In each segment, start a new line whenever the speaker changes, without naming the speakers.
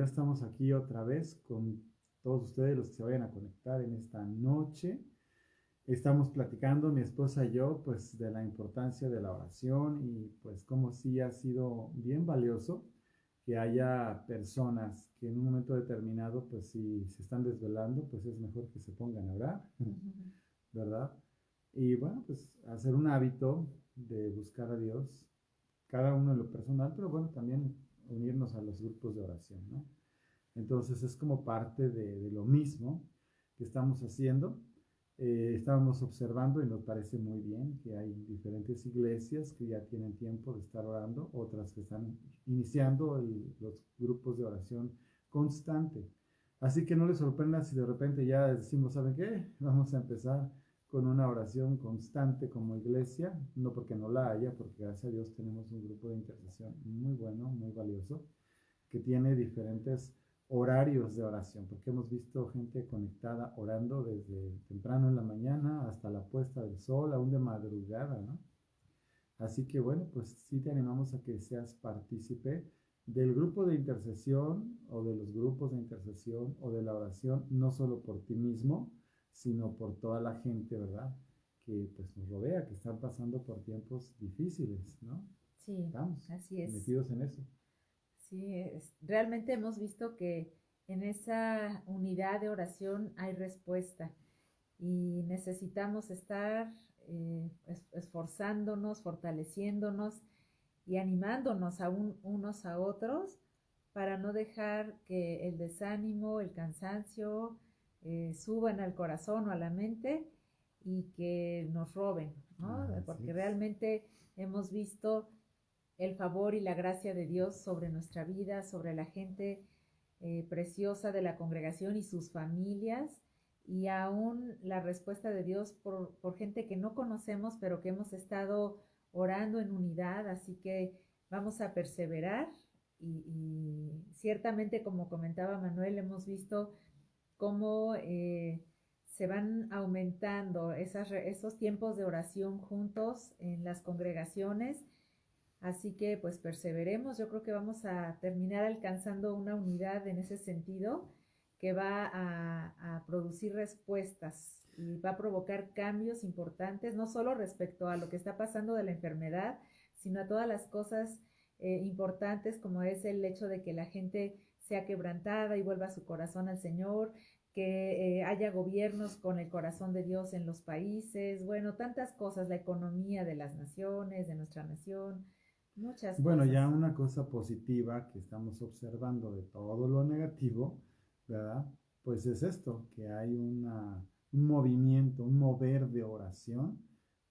Ya estamos aquí otra vez con todos ustedes, los que se vayan a conectar en esta noche. Estamos platicando, mi esposa y yo, pues de la importancia de la oración y pues como sí ha sido bien valioso que haya personas que en un momento determinado, pues si se están desvelando, pues es mejor que se pongan a orar, ¿verdad? Y bueno, pues hacer un hábito de buscar a Dios, cada uno en lo personal, pero bueno, también unirnos a los grupos de oración, ¿no? Entonces es como parte de lo mismo que estamos haciendo. Estábamos observando y nos parece muy bien que hay diferentes iglesias que ya tienen tiempo de estar orando, otras que están iniciando los grupos de oración constante. Así que no les sorprenda si de repente ya decimos, ¿saben qué? Vamos a empezar con una oración constante como iglesia, no porque no la haya, porque gracias a Dios tenemos un grupo de intercesión muy bueno, muy valioso, que tiene diferentes horarios de oración, porque hemos visto gente conectada orando desde temprano en la mañana hasta la puesta del sol, aún de madrugada, ¿no? Así que bueno, pues sí te animamos a que seas partícipe del grupo de intercesión o de los grupos de intercesión o de la oración, no solo por ti mismo, sino por toda la gente, ¿verdad? Que pues nos rodea, que están pasando por tiempos difíciles, ¿no?
Sí,
Estamos
así es.
metidos en eso.
Sí, realmente hemos visto que en esa unidad de oración hay respuesta y necesitamos estar esforzándonos, fortaleciéndonos y animándonos unos a otros para no dejar que el desánimo, el cansancio suban al corazón o a la mente y que nos roben, ¿no?
Así
Porque
es.
realmente hemos visto el favor y la gracia de Dios sobre nuestra vida, sobre la gente preciosa de la congregación y sus familias, y aún la respuesta de Dios por gente que no conocemos, pero que hemos estado orando en unidad, así que vamos a perseverar y ciertamente, como comentaba Manuel, hemos visto cómo se van aumentando esos tiempos de oración juntos en las congregaciones. Así que pues perseveremos, yo creo que vamos a terminar alcanzando una unidad en ese sentido que va a producir respuestas y va a provocar cambios importantes, no solo respecto a lo que está pasando de la enfermedad, sino a todas las cosas importantes como es el hecho de que la gente sea quebrantada y vuelva su corazón al Señor, que haya gobiernos con el corazón de Dios en los países, bueno, tantas cosas, la economía de las naciones, de nuestra nación, muchas
Bueno,
cosas.
ya una cosa positiva que estamos observando de todo lo negativo, ¿verdad? Pues es esto, que hay un movimiento, un mover de oración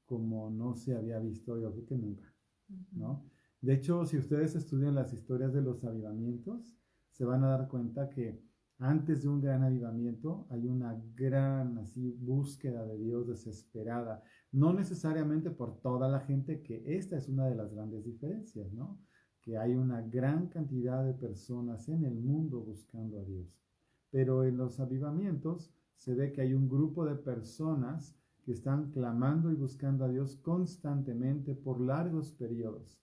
como no se había visto yo creo que nunca,
Uh -huh.
¿no? De hecho, si ustedes estudian las historias de los avivamientos, se van a dar cuenta que antes de un gran avivamiento hay una gran así búsqueda de Dios desesperada, no necesariamente por toda la gente, que esta es una de las grandes diferencias, ¿no? Que hay una gran cantidad de personas en el mundo buscando a Dios. Pero en los avivamientos se ve que hay un grupo de personas que están clamando y buscando a Dios constantemente por largos periodos.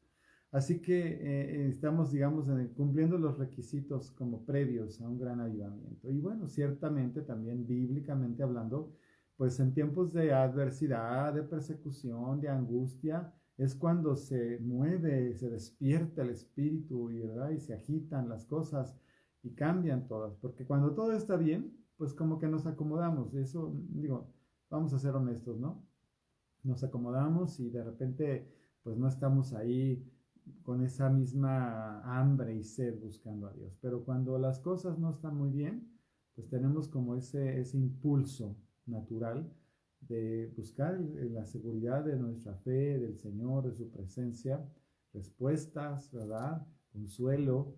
Así que estamos, digamos, cumpliendo los requisitos como previos a un gran avivamiento. Y bueno, ciertamente también bíblicamente hablando, pues en tiempos de adversidad, de persecución, de angustia, es cuando se mueve, se despierta el espíritu y, ¿verdad? Y se agitan las cosas y cambian todas. Porque cuando todo está bien, pues como que nos acomodamos. Eso, digo, vamos a ser honestos, ¿no? Nos acomodamos y de repente pues no estamos ahí con esa misma hambre y sed buscando a Dios. Pero cuando las cosas no están muy bien, pues tenemos como ese impulso natural de buscar la seguridad de nuestra fe, del Señor, de su presencia, respuestas, ¿verdad? Consuelo,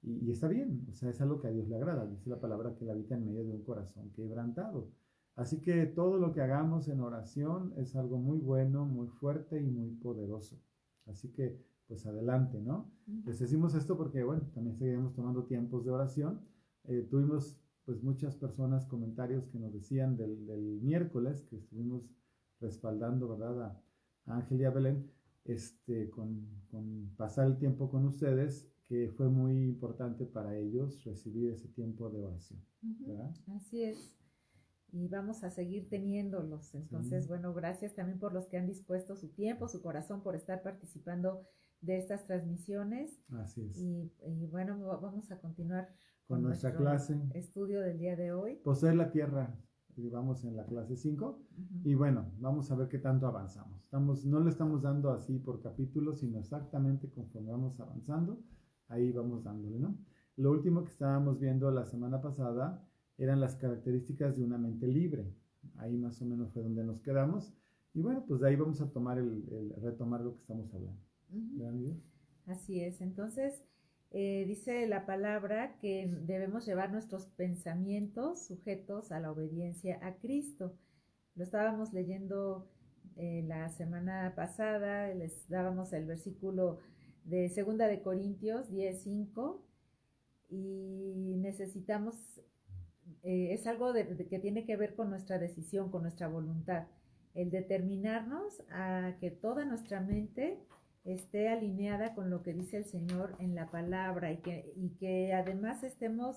y está bien, o sea, es algo que a Dios le agrada, dice la palabra que Él habita en medio de un corazón quebrantado. Así que todo lo que hagamos en oración es algo muy bueno, muy fuerte y muy poderoso. Así que, pues adelante, ¿no?
Uh -huh.
Les decimos esto porque, bueno, también seguiremos tomando tiempos de oración. Tuvimos, pues, muchas personas, comentarios que nos decían del miércoles, que estuvimos respaldando, ¿verdad? A Ángel y a Belén, con pasar el tiempo con ustedes, que fue muy importante para ellos recibir ese tiempo de oración, ¿verdad?
Así es. Y vamos a seguir teniéndolos. Entonces,
Sí.
bueno, gracias también por los que han dispuesto su tiempo, su corazón, por estar participando de estas transmisiones.
Así es.
Y bueno, vamos a continuar
con nuestra clase.
Estudio del día de hoy.
Poseer la tierra. Y vamos en la clase 5. Y bueno, vamos a ver qué tanto avanzamos. No le estamos dando así por capítulos, sino exactamente conforme vamos avanzando. Ahí vamos dándole, ¿no? Lo último que estábamos viendo la semana pasada eran las características de una mente libre. Ahí más o menos fue donde nos quedamos. Y bueno, pues de ahí vamos a tomar retomar lo que estamos hablando. ¿Verdad?
Así es. Entonces, dice la palabra que debemos llevar nuestros pensamientos sujetos a la obediencia a Cristo. Lo estábamos leyendo la semana pasada, les dábamos el versículo de 2 de Corintios 10:5 y necesitamos, es algo que tiene que ver con nuestra decisión, con nuestra voluntad, el determinarnos a que toda nuestra mente esté alineada con lo que dice el Señor en la palabra y que además estemos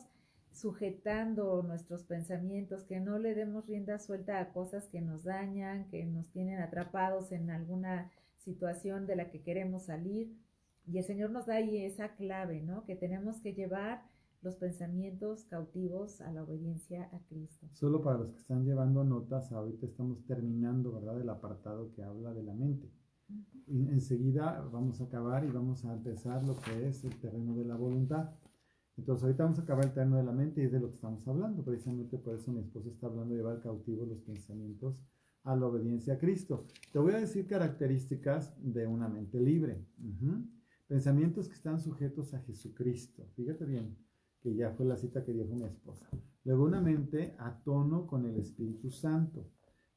sujetando nuestros pensamientos, que no le demos rienda suelta a cosas que nos dañan, que nos tienen atrapados en alguna situación de la que queremos salir. Y el Señor nos da ahí esa clave, ¿no? Que tenemos que llevar los pensamientos cautivos a la obediencia a Cristo.
Solo para los que están llevando notas, ahorita estamos terminando, ¿verdad?, el apartado que habla de la mente. Y enseguida vamos a acabar y vamos a empezar lo que es el terreno de la voluntad. Entonces ahorita vamos a acabar el terreno de la mente y es de lo que estamos hablando. Precisamente por eso mi esposa está hablando de llevar cautivos los pensamientos a la obediencia a Cristo. Te voy a decir características de una mente libre. Pensamientos que están sujetos a Jesucristo. Fíjate bien, que ya fue la cita que dijo mi esposa. Luego una mente a tono con el Espíritu Santo.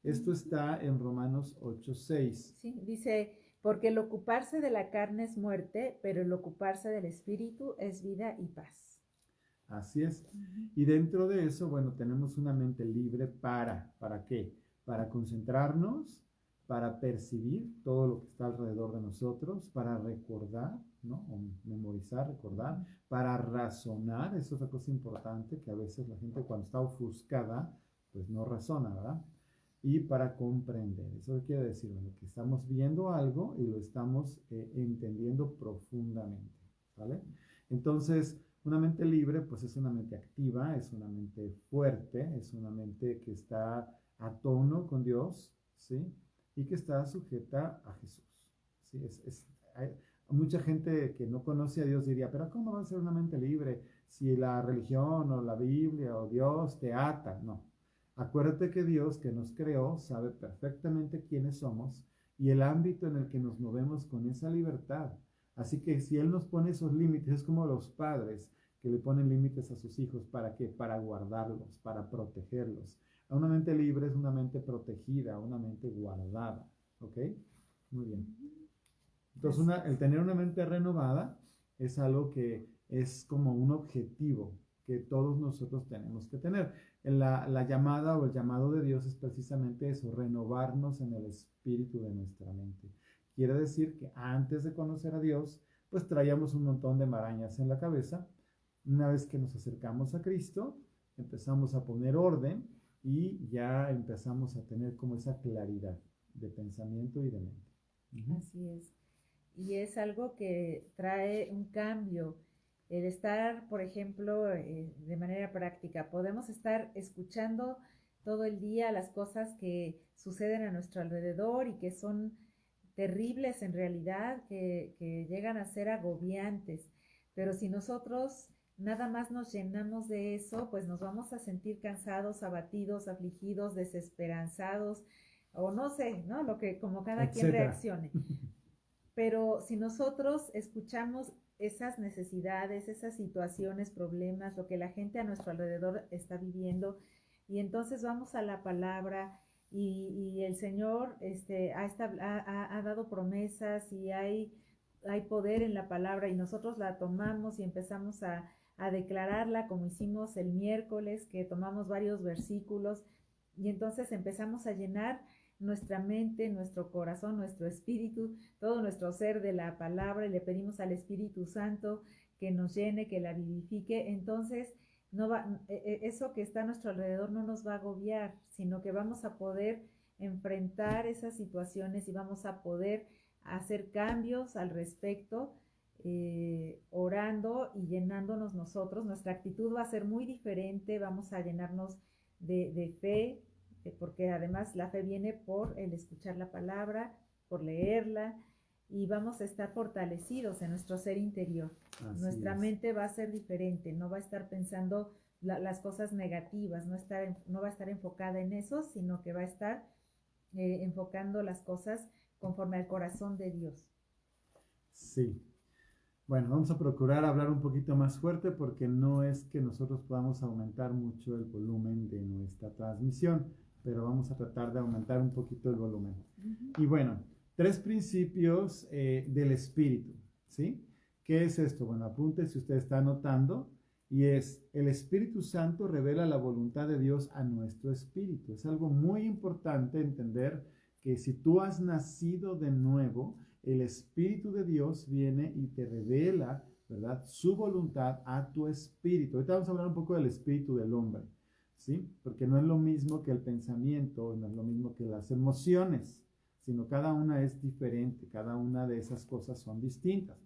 Esto está en Romanos 8:6.
Sí, dice, porque el ocuparse de la carne es muerte, pero el ocuparse del Espíritu es vida y paz.
Así es. Y dentro de eso, bueno, tenemos una mente libre ¿para qué? Para concentrarnos, para percibir todo lo que está alrededor de nosotros, para recordar, ¿no? O memorizar, recordar, para razonar, eso es otra cosa importante, que a veces la gente cuando está ofuscada, pues no razona, ¿verdad? Y para comprender. ¿Eso quiere decir? Bueno, que estamos viendo algo y lo estamos entendiendo profundamente, ¿vale? Entonces, una mente libre, pues es una mente activa, es una mente fuerte, es una mente que está a tono con Dios, ¿sí? Y que está sujeta a Jesús, ¿sí? Hay mucha gente que no conoce a Dios diría, pero ¿cómo va a ser una mente libre si la religión o la Biblia o Dios te ata? No. Acuérdate que Dios, que nos creó, sabe perfectamente quiénes somos y el ámbito en el que nos movemos con esa libertad. Así que si Él nos pone esos límites, es como los padres que le ponen límites a sus hijos. ¿Para qué? Para guardarlos, para protegerlos. Una mente libre es una mente protegida, una mente guardada. ¿Ok? Muy bien. Entonces, el tener una mente renovada es algo que es como un objetivo que todos nosotros tenemos que tener. La llamada o el llamado de Dios es precisamente eso, renovarnos en el espíritu de nuestra mente. Quiere decir que antes de conocer a Dios, pues traíamos un montón de marañas en la cabeza. Una vez que nos acercamos a Cristo, empezamos a poner orden y ya empezamos a tener como esa claridad de pensamiento y de mente.
Así es. Y es algo que trae un cambio. El estar, por ejemplo, de manera práctica, podemos estar escuchando todo el día las cosas que suceden a nuestro alrededor y que son terribles en realidad, que llegan a ser agobiantes. Pero si nosotros nada más nos llenamos de eso, pues nos vamos a sentir cansados, abatidos, afligidos, desesperanzados, o no sé, ¿no? Lo que como cada quien reaccione. Pero si nosotros escuchamos esas necesidades, esas situaciones, problemas, lo que la gente a nuestro alrededor está viviendo, y entonces vamos a la palabra y el Señor ha dado promesas y hay poder en la palabra y nosotros la tomamos y empezamos a declararla como hicimos el miércoles, que tomamos varios versículos y entonces empezamos a llenar nuestra mente, nuestro corazón, nuestro espíritu, todo nuestro ser de la palabra y le pedimos al Espíritu Santo que nos llene, que la vivifique, entonces eso que está a nuestro alrededor no nos va a agobiar, sino que vamos a poder enfrentar esas situaciones y vamos a poder hacer cambios al respecto, orando y llenándonos nosotros. Nuestra actitud va a ser muy diferente, vamos a llenarnos de fe, porque además la fe viene por el escuchar la palabra, por leerla, y vamos a estar fortalecidos en nuestro ser interior. Nuestra mente va a ser diferente, no va a estar pensando las cosas negativas, no va a estar enfocada en eso, sino que va a estar enfocando las cosas conforme al corazón de Dios.
Sí. Bueno, vamos a procurar hablar un poquito más fuerte porque no es que nosotros podamos aumentar mucho el volumen de nuestra transmisión, pero vamos a tratar de aumentar un poquito el volumen. Y bueno, 3 principios del espíritu, ¿sí? ¿Qué es esto? Bueno, apunte si usted está anotando, y es: el Espíritu Santo revela la voluntad de Dios a nuestro espíritu. Es algo muy importante entender que si tú has nacido de nuevo, el Espíritu de Dios viene y te revela, ¿verdad?, su voluntad a tu espíritu. Ahorita vamos a hablar un poco del espíritu del hombre, ¿sí? Porque no es lo mismo que el pensamiento, no es lo mismo que las emociones, sino cada una es diferente, cada una de esas cosas son distintas.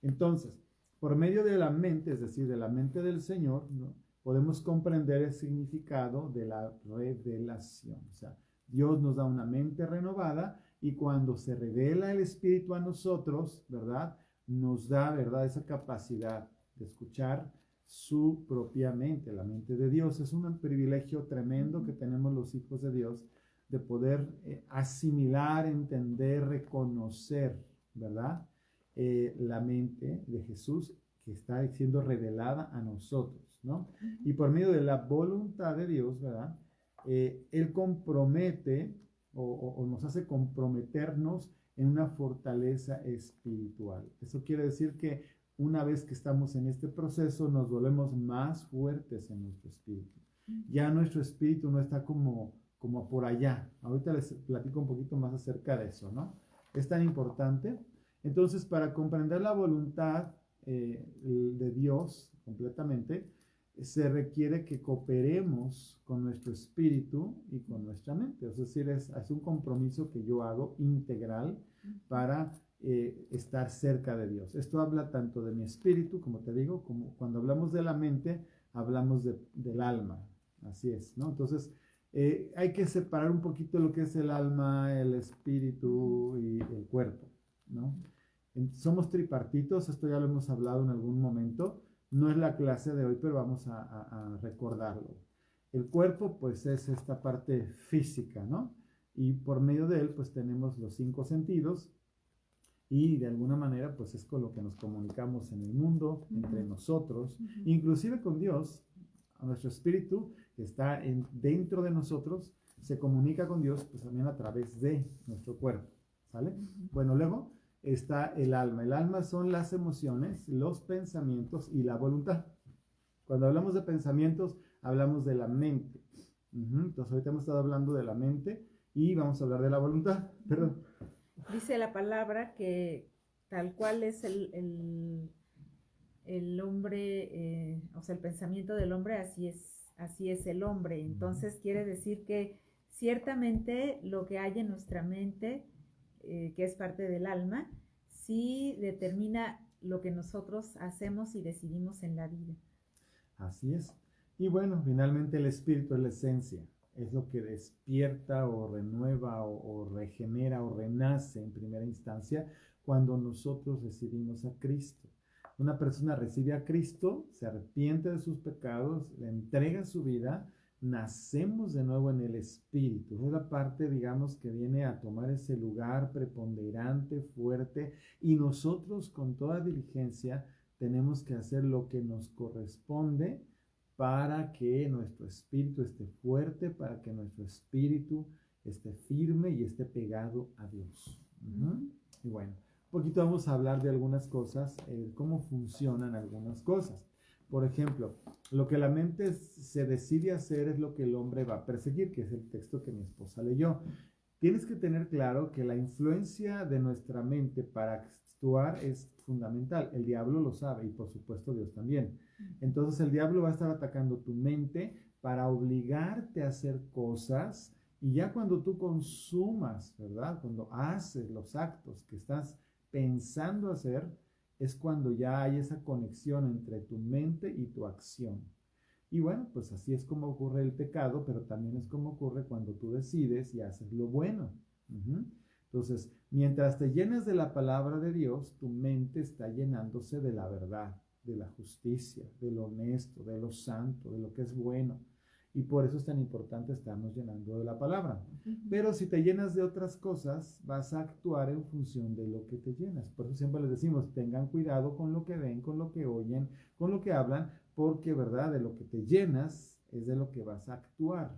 Entonces, por medio de la mente, es decir, de la mente del Señor, ¿no?, podemos comprender el significado de la revelación. O sea, Dios nos da una mente renovada, y cuando se revela el Espíritu a nosotros, ¿verdad?, nos da, ¿verdad?, esa capacidad de escuchar su propia mente, la mente de Dios. Es un privilegio tremendo que tenemos los hijos de Dios, de poder asimilar, entender, reconocer, ¿verdad?, la mente de Jesús que está siendo revelada a nosotros, ¿no? Y por medio de la voluntad de Dios, ¿verdad?, Él compromete o nos hace comprometernos en una fortaleza espiritual. Eso quiere decir que una vez que estamos en este proceso, nos volvemos más fuertes en nuestro espíritu. Ya nuestro espíritu no está como por allá. Ahorita les platico un poquito más acerca de eso, ¿no? Es tan importante. Entonces, para comprender la voluntad de Dios completamente, se requiere que cooperemos con nuestro espíritu y con nuestra mente. Es decir, es un compromiso que yo hago integral para estar cerca de Dios. Esto habla tanto de mi espíritu, como te digo, como cuando hablamos de la mente, hablamos del alma. Así es, ¿no? Entonces, hay que separar un poquito lo que es el alma, el espíritu y el cuerpo, ¿no? Somos tripartitos, esto ya lo hemos hablado en algún momento. No es la clase de hoy, pero vamos a recordarlo. El cuerpo, pues, es esta parte física, ¿no? Y por medio de él, pues, tenemos los 5 sentidos, y de alguna manera, pues, es con lo que nos comunicamos en el mundo, entre nosotros, inclusive con Dios. A nuestro espíritu, que está dentro de nosotros, se comunica con Dios, pues, también a través de nuestro cuerpo, ¿sale? Bueno, luego está el alma. El alma son las emociones, los pensamientos y la voluntad. Cuando hablamos de pensamientos, hablamos de la mente. Entonces, ahorita hemos estado hablando de la mente y vamos a hablar de la voluntad. Perdón.
Dice la palabra que tal cual es el hombre, o sea, el pensamiento del hombre, así es el hombre. Entonces, quiere decir que ciertamente lo que hay en nuestra mente, que es parte del alma, sí determina lo que nosotros hacemos y decidimos en la vida.
Así es. Y bueno, finalmente el espíritu es la esencia, es lo que despierta o renueva o regenera o renace en primera instancia cuando nosotros recibimos a Cristo. Una persona recibe a Cristo, se arrepiente de sus pecados, le entrega su vida, nacemos de nuevo en el espíritu. Es la parte, digamos, que viene a tomar ese lugar preponderante, fuerte, y nosotros con toda diligencia tenemos que hacer lo que nos corresponde para que nuestro espíritu esté fuerte, para que nuestro espíritu esté firme y esté pegado a Dios. Y bueno, un poquito vamos a hablar de algunas cosas, cómo funcionan algunas cosas. Por ejemplo, lo que la mente se decide hacer es lo que el hombre va a perseguir, que es el texto que mi esposa leyó. Tienes que tener claro que la influencia de nuestra mente para actuar es fundamental. El diablo lo sabe y por supuesto Dios también. Entonces el diablo va a estar atacando tu mente para obligarte a hacer cosas y ya cuando tú consumas, ¿verdad? Cuando haces los actos que estás pensando hacer, es cuando ya hay esa conexión entre tu mente y tu acción. Y bueno, pues así es como ocurre el pecado, pero también es como ocurre cuando tú decides y haces lo bueno. Entonces, mientras te llenas de la palabra de Dios, tu mente está llenándose de la verdad, de la justicia, de lo honesto, de lo santo, de lo que es bueno. Y por eso es tan importante estarnos llenando de la palabra. Pero si te llenas de otras cosas, vas a actuar en función de lo que te llenas. Por eso siempre les decimos, tengan cuidado con lo que ven, con lo que oyen, con lo que hablan, porque, ¿verdad? De lo que te llenas es de lo que vas a actuar.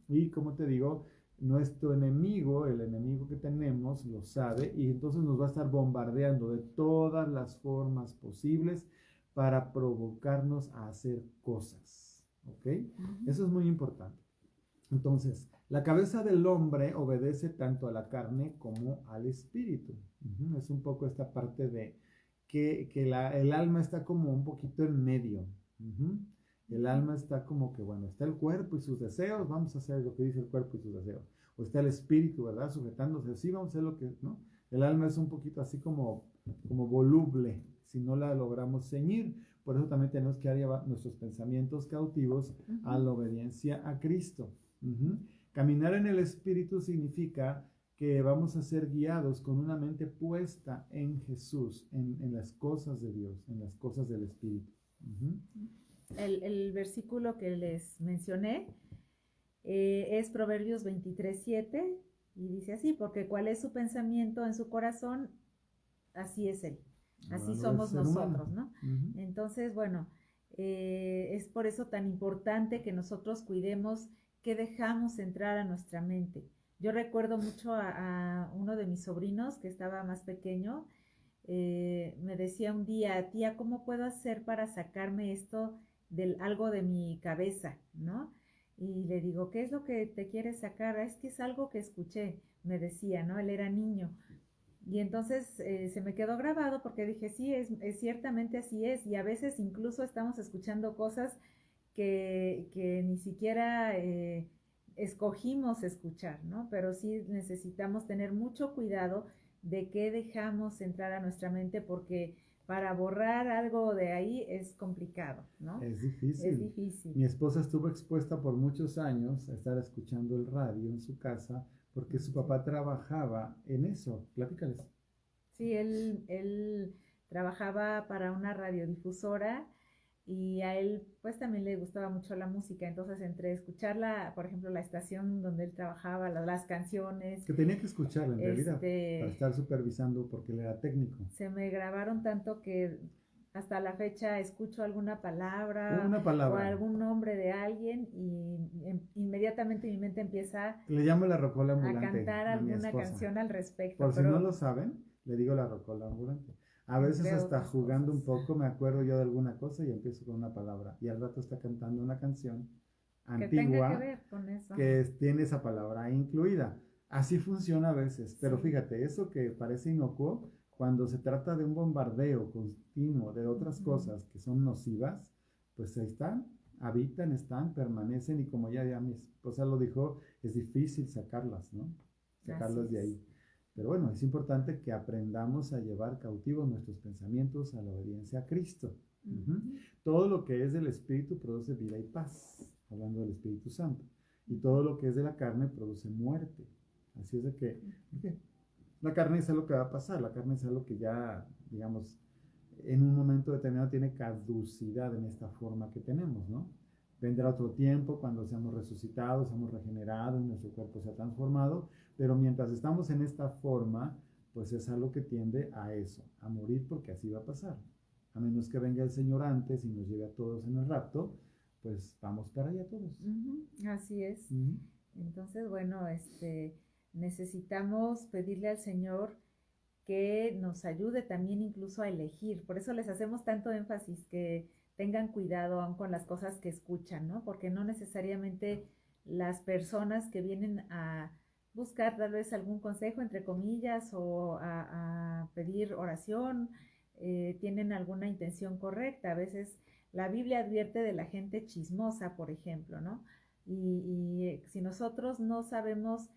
Y como te digo, nuestro enemigo, el enemigo que tenemos, lo sabe y entonces nos va a estar bombardeando de todas las formas posibles para provocarnos a hacer cosas. ¿Ok? Eso es muy importante. Entonces, la cabeza del hombre obedece tanto a la carne como al espíritu. Es un poco esta parte de que el alma está como un poquito en medio. El alma está como que, bueno, está el cuerpo y sus deseos, vamos a hacer lo que dice el cuerpo y sus deseos. O está el espíritu, ¿verdad? Sujetándose, sí, vamos a hacer lo que, ¿no? El alma es un poquito así como voluble, si no la logramos ceñir. Por eso también tenemos que llevar nuestros pensamientos cautivos a la obediencia a Cristo. Caminar en el Espíritu significa que vamos a ser guiados con una mente puesta en Jesús, en las cosas de Dios, en las cosas del Espíritu.
El versículo que les mencioné es Proverbios 23:7 y dice así, porque cuál es su pensamiento en su corazón, así es él. Así somos nosotros, ¿no? Entonces, bueno, es por eso tan importante que nosotros cuidemos que dejamos entrar a nuestra mente. Yo recuerdo mucho a uno de mis sobrinos que estaba más pequeño, me decía un día, tía, ¿cómo puedo hacer para sacarme esto algo de mi cabeza, ¿no? Y le digo, ¿qué es lo que te quieres sacar? Es que es algo que escuché, me decía, ¿no? Él era niño. Y entonces se me quedó grabado porque dije, sí, es ciertamente así es. Y a veces incluso estamos escuchando cosas que ni siquiera escogimos escuchar, ¿no? Pero sí necesitamos tener mucho cuidado de qué dejamos entrar a nuestra mente porque para borrar algo de ahí es complicado, ¿no?
Es difícil.
Es difícil.
Mi esposa estuvo expuesta por muchos años a estar escuchando el radio en su casa porque su papá trabajaba en eso. Platícales.
Sí, él trabajaba para una radiodifusora y a él pues también le gustaba mucho la música, entonces entre escucharla, por ejemplo, la estación donde él trabajaba, las canciones.
Que tenía que escucharla en realidad, para estar supervisando porque él era técnico.
Se me grabaron tanto que hasta la fecha escucho alguna palabra o algún nombre de alguien y inmediatamente mi mente empieza
le llamo la rocola ambulante,
a cantar alguna canción al respecto.
Por si no lo saben, le digo la rocola ambulante. A veces hasta jugando un poco me acuerdo yo de alguna cosa y empiezo con una palabra y al rato está cantando una canción antigua
que tenga que ver con eso,
que tiene esa palabra incluida. Así funciona a veces, pero fíjate, eso que parece inocuo, cuando se trata de un bombardeo continuo de otras cosas que son nocivas, pues ahí están, habitan, están, permanecen y como ya mi esposa lo dijo, es difícil sacarlas, ¿no? Sacarlas de ahí. Pero bueno, es importante que aprendamos a llevar cautivos nuestros pensamientos a la obediencia a Cristo. Todo lo que es del Espíritu produce vida y paz, hablando del Espíritu Santo. Y todo lo que es de la carne produce muerte. Así es de que la carne es algo que va a pasar, la carne es algo que ya, digamos, en un momento determinado tiene caducidad en esta forma que tenemos, ¿no? Vendrá otro tiempo cuando seamos resucitados, seamos regenerados, nuestro cuerpo se ha transformado, pero mientras estamos en esta forma, pues es algo que tiende a eso, a morir porque así va a pasar. A menos que venga el Señor antes y nos lleve a todos en el rapto, pues vamos para allá todos.
Así es. Entonces, bueno, necesitamos pedirle al Señor que nos ayude también incluso a elegir. Por eso les hacemos tanto énfasis que tengan cuidado aún con las cosas que escuchan, ¿no? Porque no necesariamente las personas que vienen a buscar tal vez algún consejo, entre comillas, o a pedir oración, tienen alguna intención correcta. A veces la Biblia advierte de la gente chismosa, por ejemplo, ¿no? Y si nosotros no sabemos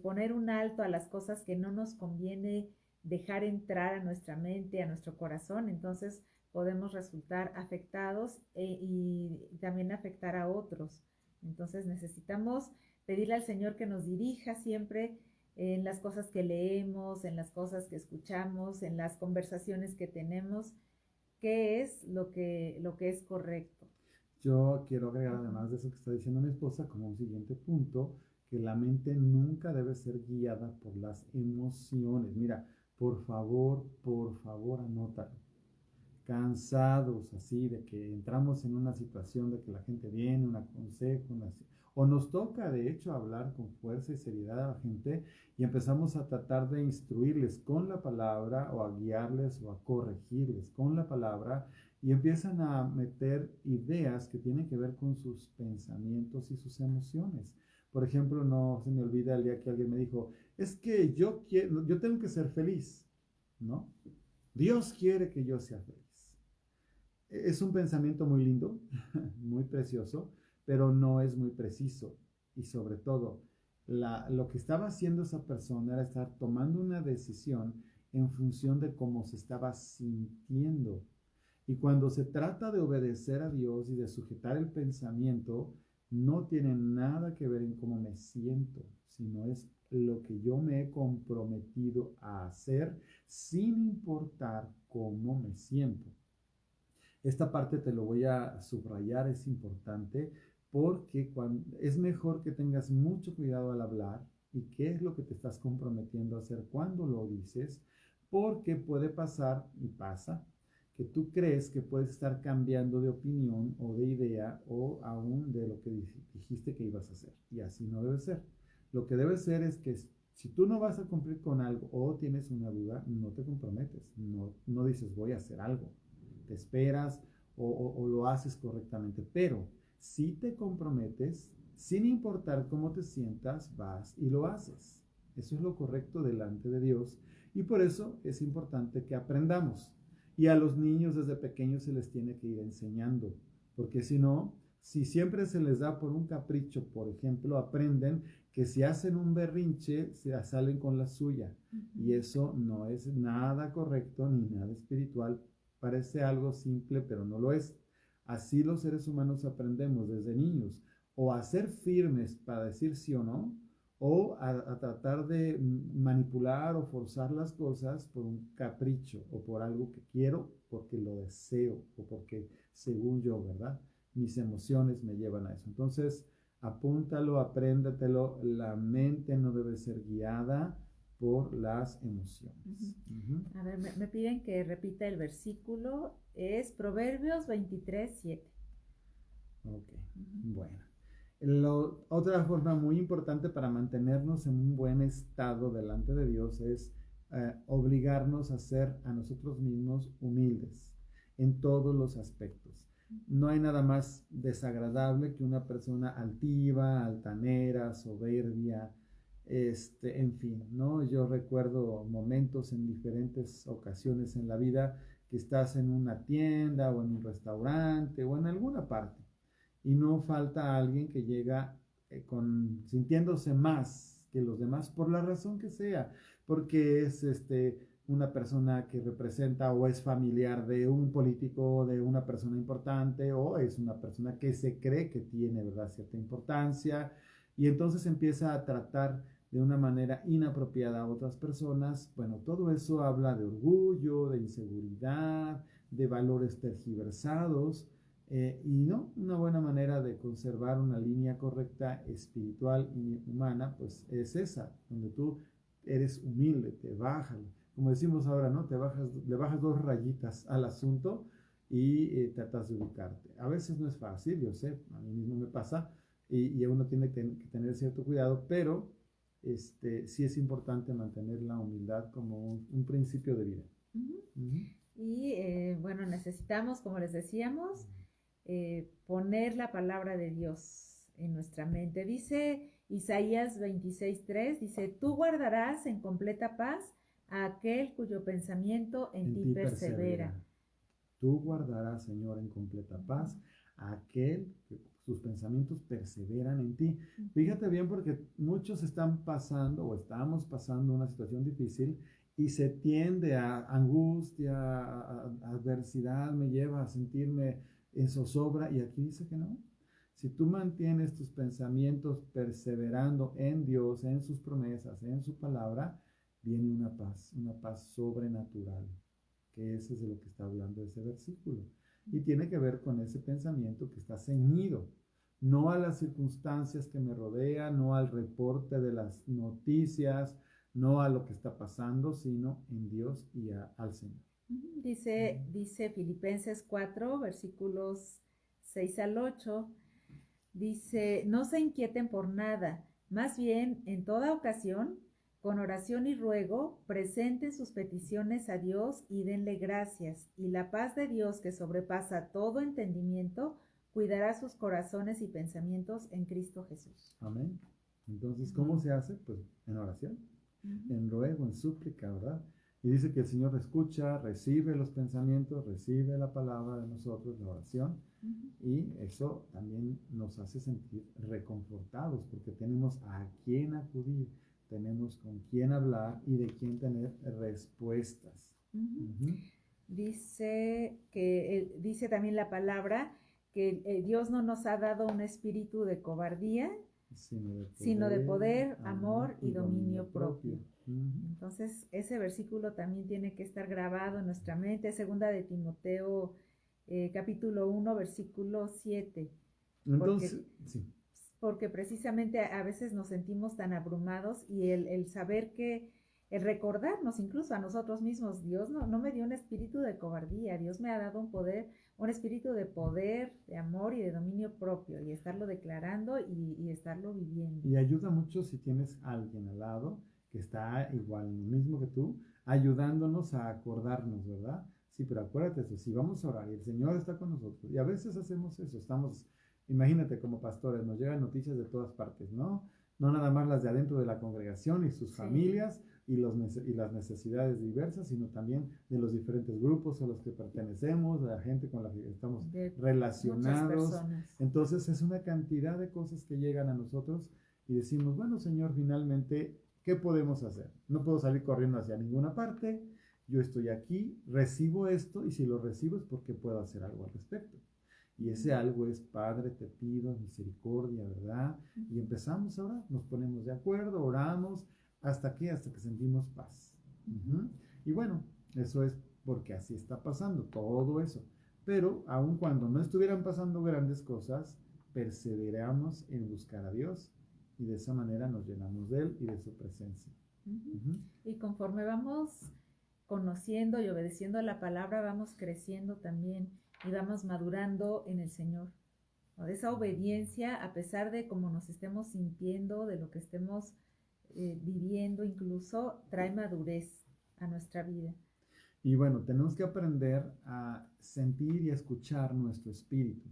poner un alto a las cosas que no nos conviene dejar entrar a nuestra mente, a nuestro corazón, entonces podemos resultar afectados y también afectar a otros. Entonces necesitamos pedirle al Señor que nos dirija siempre en las cosas que leemos, en las cosas que escuchamos, en las conversaciones que tenemos, qué es lo que es correcto.
Yo quiero agregar, además de eso que está diciendo mi esposa, como un siguiente punto, que la mente nunca debe ser guiada por las emociones. Mira, por favor, anótalo. Cansados así de que entramos en una situación de que la gente viene, un consejo, o nos toca de hecho hablar con fuerza y seriedad a la gente y empezamos a tratar de instruirles con la palabra o a guiarles o a corregirles con la palabra y empiezan a meter ideas que tienen que ver con sus pensamientos y sus emociones. Por ejemplo, no se me olvida el día que alguien me dijo, es que yo tengo que ser feliz, ¿no? Dios quiere que yo sea feliz. Es un pensamiento muy lindo, muy precioso, pero no es muy preciso. Y sobre todo, lo que estaba haciendo esa persona era estar tomando una decisión en función de cómo se estaba sintiendo. Y cuando se trata de obedecer a Dios y de sujetar el pensamiento, no tiene nada que ver en cómo me siento, sino es lo que yo me he comprometido a hacer sin importar cómo me siento. Esta parte te lo voy a subrayar, es importante porque es mejor que tengas mucho cuidado al hablar y qué es lo que te estás comprometiendo a hacer cuando lo dices, porque puede pasar, y pasa, que tú crees que puedes estar cambiando de opinión o de idea o aún de lo que dijiste que ibas a hacer. Y así no debe ser. Lo que debe ser es que si tú no vas a cumplir con algo o tienes una duda, no te comprometes, no dices voy a hacer algo. Te esperas o lo haces correctamente, pero si te comprometes, sin importar cómo te sientas, vas y lo haces. Eso es lo correcto delante de Dios y por eso es importante que aprendamos. Y a los niños desde pequeños se les tiene que ir enseñando, porque si no, si siempre se les da por un capricho, por ejemplo, aprenden que si hacen un berrinche, se salen con la suya. Y eso no es nada correcto ni nada espiritual. Parece algo simple, pero no lo es. Así los seres humanos aprendemos desde niños, o a ser firmes para decir sí o no, o a tratar de manipular o forzar las cosas por un capricho o por algo que quiero, porque lo deseo o porque según yo, ¿verdad? Mis emociones me llevan a eso. Entonces, apúntalo, apréndatelo. La mente no debe ser guiada por las emociones.
A ver, me piden que repita el versículo. Es Proverbios 23:7.
Ok, bueno. Otra forma muy importante para mantenernos en un buen estado delante de Dios es obligarnos a ser a nosotros mismos humildes en todos los aspectos. No hay nada más desagradable que una persona altiva, altanera, soberbia, en fin, ¿no? Yo recuerdo momentos en diferentes ocasiones en la vida que estás en una tienda o en un restaurante o en alguna parte y no falta alguien que llega sintiéndose más que los demás por la razón que sea, porque es una persona que representa o es familiar de un político, de una persona importante o es una persona que se cree que tiene, ¿verdad?, cierta importancia y entonces empieza a tratar de una manera inapropiada a otras personas. Bueno, todo eso habla de orgullo, de inseguridad, de valores tergiversados. Y no, una buena manera de conservar una línea correcta espiritual y humana, pues es esa, donde tú eres humilde, te bajas, como decimos ahora, ¿no? Le bajas 2 rayitas al asunto y tratas de ubicarte. A veces no es fácil, yo sé, a mí mismo me pasa y uno tiene que tener cierto cuidado, pero sí es importante mantener la humildad como un principio de vida.
Y bueno, necesitamos, como les decíamos, poner la palabra de Dios en nuestra mente. Dice Isaías 26:3, dice, tú guardarás en completa paz a aquel cuyo pensamiento en ti persevera.
Tú guardarás, Señor, en completa paz a aquel que sus pensamientos perseveran en ti. Fíjate bien, porque muchos están pasando o estamos pasando una situación difícil y se tiende a angustia, a adversidad, me lleva a sentirme en zozobra, y aquí dice que no. Si tú mantienes tus pensamientos perseverando en Dios, en sus promesas, en su palabra, viene una paz sobrenatural, que ese es de lo que está hablando ese versículo. Y tiene que ver con ese pensamiento que está ceñido, no a las circunstancias que me rodean, no al reporte de las noticias, no a lo que está pasando, sino en Dios y al Señor.
Dice Filipenses 4, versículos 6 al 8, dice, no se inquieten por nada, más bien en toda ocasión, con oración y ruego, presenten sus peticiones a Dios y denle gracias, y la paz de Dios que sobrepasa todo entendimiento, cuidará sus corazones y pensamientos en Cristo Jesús.
Amén. Entonces, ¿cómo se hace? Pues en oración, en ruego, en súplica, ¿verdad? Y dice que el Señor escucha, recibe los pensamientos, recibe la palabra de nosotros, la oración, y eso también nos hace sentir reconfortados, porque tenemos a quién acudir, tenemos con quién hablar y de quién tener respuestas.
Dice también la palabra que Dios no nos ha dado un espíritu de cobardía, sino de poder, amor y dominio propio. Entonces, ese versículo también tiene que estar grabado en nuestra mente. Segunda de Timoteo, capítulo 1, versículo 7.
Entonces,
porque precisamente a veces nos sentimos tan abrumados, y el saber que, el recordarnos incluso a nosotros mismos, Dios no me dio un espíritu de cobardía, Dios me ha dado un espíritu de poder, de amor y de dominio propio, y estarlo declarando y estarlo viviendo.
Y ayuda mucho si tienes a alguien al lado que está igual, mismo que tú, ayudándonos a acordarnos, ¿verdad? Sí, pero acuérdate eso, si vamos a orar y el Señor está con nosotros, y a veces hacemos eso, imagínate, como pastores, nos llegan noticias de todas partes, ¿no? No nada más las de adentro de la congregación y sus familias y las necesidades diversas, sino también de los diferentes grupos a los que pertenecemos, de la gente con la que estamos relacionados. Entonces es una cantidad de cosas que llegan a nosotros y decimos, bueno, Señor, finalmente, ¿qué podemos hacer? No puedo salir corriendo hacia ninguna parte, yo estoy aquí, recibo esto, y si lo recibo es porque puedo hacer algo al respecto. Y ese algo es, Padre, te pido misericordia, ¿verdad? Y empezamos a orar, nos ponemos de acuerdo, oramos, ¿hasta qué? Hasta que sentimos paz. Y bueno, eso es porque así está pasando, todo eso. Pero aun cuando no estuvieran pasando grandes cosas, perseveramos en buscar a Dios, y de esa manera nos llenamos de Él y de su presencia.
Y conforme vamos conociendo y obedeciendo a la palabra, vamos creciendo también y vamos madurando en el Señor. ¿No? De esa obediencia, a pesar de cómo nos estemos sintiendo, de lo que estemos viviendo, incluso trae madurez a nuestra vida.
Y bueno, tenemos que aprender a sentir y a escuchar nuestro espíritu,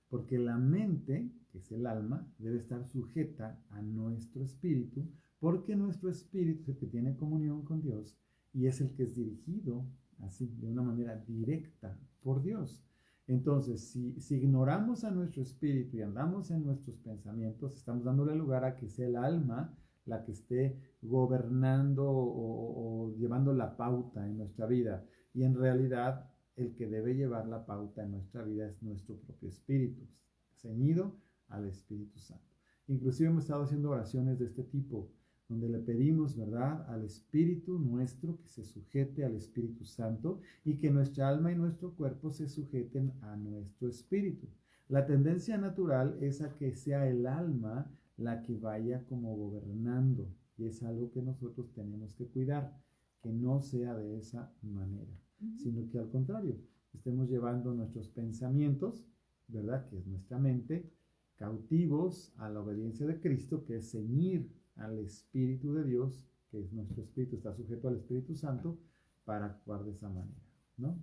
porque la mente, que es el alma, debe estar sujeta a nuestro espíritu, porque nuestro espíritu es el que tiene comunión con Dios y es el que es dirigido así, de una manera directa por Dios. Entonces, si ignoramos a nuestro espíritu y andamos en nuestros pensamientos, estamos dándole lugar a que sea el alma la que esté gobernando o llevando la pauta en nuestra vida. Y en realidad, el que debe llevar la pauta en nuestra vida es nuestro propio espíritu, ceñido al Espíritu Santo. Inclusive hemos estado haciendo oraciones de este tipo, donde le pedimos, ¿verdad?, al Espíritu nuestro que se sujete al Espíritu Santo y que nuestra alma y nuestro cuerpo se sujeten a nuestro espíritu. La tendencia natural es a que sea el alma la que vaya como gobernando, y es algo que nosotros tenemos que cuidar, que no sea de esa manera, sino que al contrario, estemos llevando nuestros pensamientos, ¿verdad?, que es nuestra mente, cautivos a la obediencia de Cristo, que es ceñir al Espíritu de Dios, que es nuestro espíritu, está sujeto al Espíritu Santo, para actuar de esa manera, ¿no?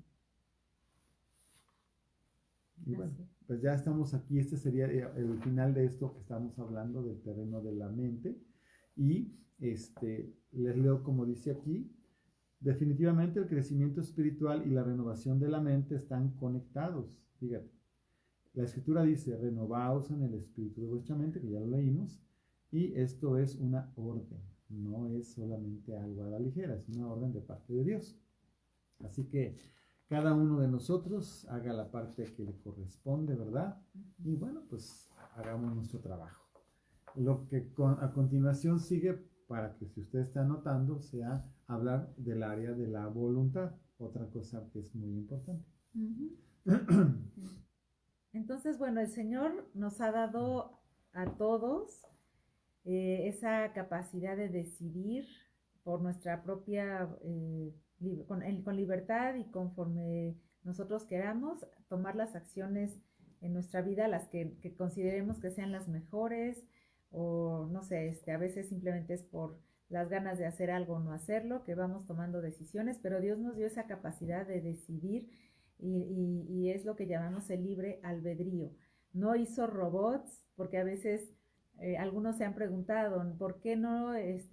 Y bueno, pues ya estamos aquí. Este sería el final de esto que estamos hablando del terreno de la mente. Y les leo como dice aquí: definitivamente el crecimiento espiritual y la renovación de la mente están conectados. Fíjate, la escritura dice: renovaos en el espíritu de vuestra mente, que ya lo leímos, y esto es una orden, no es solamente algo a la ligera, es una orden de parte de Dios. Así que cada uno de nosotros haga la parte que le corresponde, ¿verdad? Y bueno, pues hagamos nuestro trabajo. Lo que a continuación sigue, para que si usted está anotando, sea hablar del área de la voluntad, otra cosa que es muy importante.
Entonces, bueno, el Señor nos ha dado a todos esa capacidad de decidir por nuestra propia, con libertad y conforme nosotros queramos, tomar las acciones en nuestra vida, las que consideremos que sean las mejores, o no sé, a veces simplemente es por las ganas de hacer algo o no hacerlo, que vamos tomando decisiones, pero Dios nos dio esa capacidad de decidir y es lo que llamamos el libre albedrío. No hizo robots, porque a veces algunos se han preguntado, ¿por qué no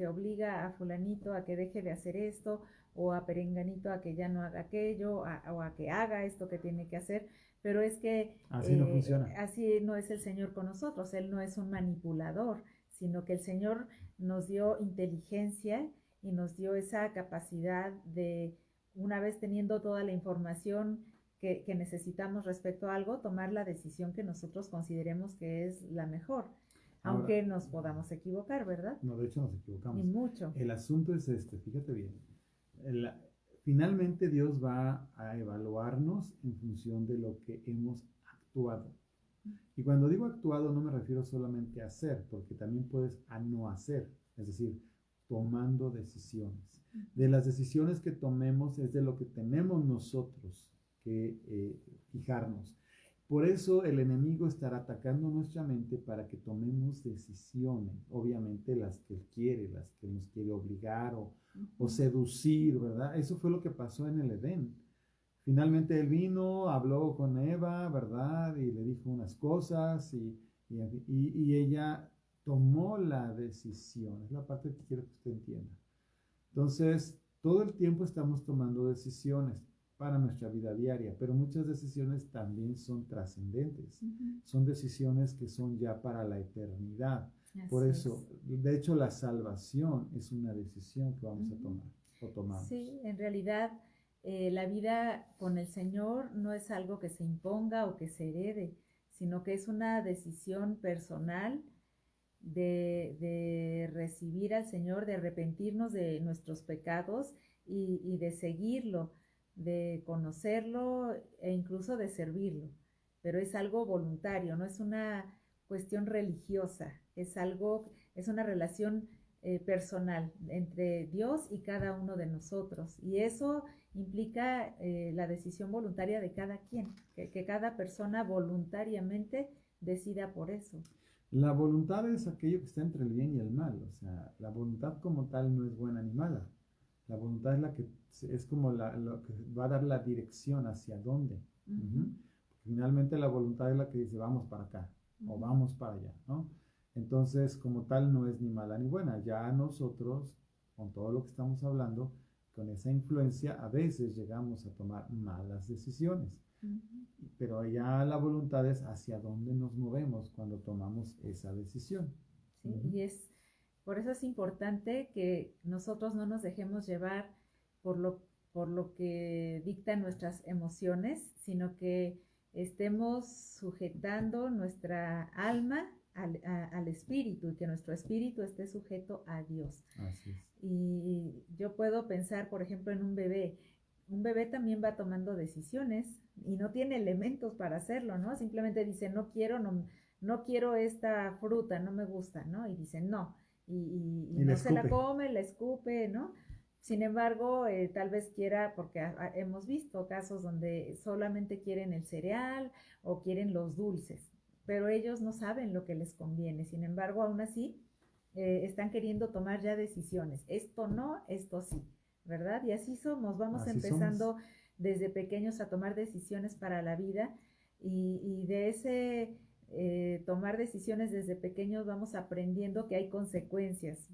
obliga a fulanito a que deje de hacer esto, o a perenganito a que ya no haga aquello, o a que haga esto que tiene que hacer? Pero es que
así no funciona.
Así no es el Señor con nosotros. Él no es un manipulador, sino que el Señor nos dio inteligencia y nos dio esa capacidad de, una vez teniendo toda la información que necesitamos respecto a algo, tomar la decisión que nosotros consideremos que es la mejor. Ahora, aunque nos podamos equivocar, ¿verdad?
No, de hecho nos equivocamos.
Y mucho.
El asunto es fíjate bien. Finalmente Dios va a evaluarnos en función de lo que hemos actuado. Y cuando digo actuado no me refiero solamente a hacer, porque también puedes a no hacer, es decir, tomando decisiones. De las decisiones que tomemos es de lo que tenemos nosotros que fijarnos. Por eso el enemigo estará atacando nuestra mente para que tomemos decisiones, obviamente las que él quiere, las que nos quiere obligar o seducir, ¿verdad? Eso fue lo que pasó en el Edén. Finalmente él vino, habló con Eva, ¿verdad? Y le dijo unas cosas y ella tomó la decisión. Es la parte que quiero que usted entienda. Entonces, todo el tiempo estamos tomando decisiones para nuestra vida diaria, pero muchas decisiones también son trascendentes. Son decisiones que son ya para la eternidad. Así Por eso, de hecho, la salvación es una decisión que vamos a tomar o tomamos.
Sí, en realidad la vida con el Señor no es algo que se imponga o que se herede, sino que es una decisión personal de recibir al Señor, de arrepentirnos de nuestros pecados y de seguirlo, de conocerlo e incluso de servirlo. Pero es algo voluntario, no es una cuestión religiosa, es una relación personal entre Dios y cada uno de nosotros. Y eso implica la decisión voluntaria de cada quien, que cada persona voluntariamente decida por eso.
La voluntad es aquello que está entre el bien y el mal. O sea, la voluntad como tal no es buena ni mala. La voluntad es la que es como lo que va a dar la dirección hacia dónde. Finalmente la voluntad es la que dice vamos para acá o vamos para allá, ¿no? Entonces, como tal, no es ni mala ni buena. Ya nosotros, con todo lo que estamos hablando, con esa influencia, a veces llegamos a tomar malas decisiones. Pero ya la voluntad es hacia dónde nos movemos cuando tomamos esa decisión.
Sí, y por eso es importante que nosotros no nos dejemos llevar por lo que dictan nuestras emociones, sino que estemos sujetando nuestra alma al espíritu y que nuestro espíritu esté sujeto a Dios.
Así es.
Y yo puedo pensar, por ejemplo, en un bebé. Un bebé también va tomando decisiones y no tiene elementos para hacerlo, ¿no? Simplemente dice, no quiero esta fruta, no me gusta, ¿no? Y dice, no. Y no se la come, la escupe, ¿no? Sin embargo, tal vez quiera, porque hemos visto casos donde solamente quieren el cereal o quieren los dulces, pero ellos no saben lo que les conviene. Sin embargo, aún así, están queriendo tomar ya decisiones. Esto no, esto sí, ¿verdad? Y así vamos empezando desde pequeños a tomar decisiones para la vida y de ese tomar decisiones desde pequeños vamos aprendiendo que hay consecuencias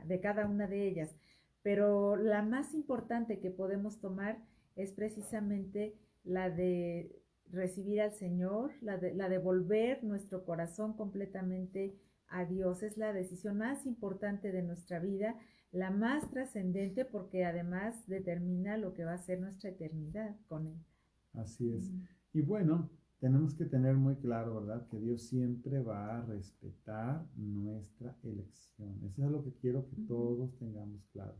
de cada una de ellas. Pero la más importante que podemos tomar es precisamente la de recibir al Señor, la de volver nuestro corazón completamente a Dios. Es la decisión más importante de nuestra vida, la más trascendente porque además determina lo que va a ser nuestra eternidad con Él.
Así es. Y bueno, tenemos que tener muy claro, ¿verdad? Que Dios siempre va a respetar nuestra elección. Eso es lo que quiero que todos tengamos claro.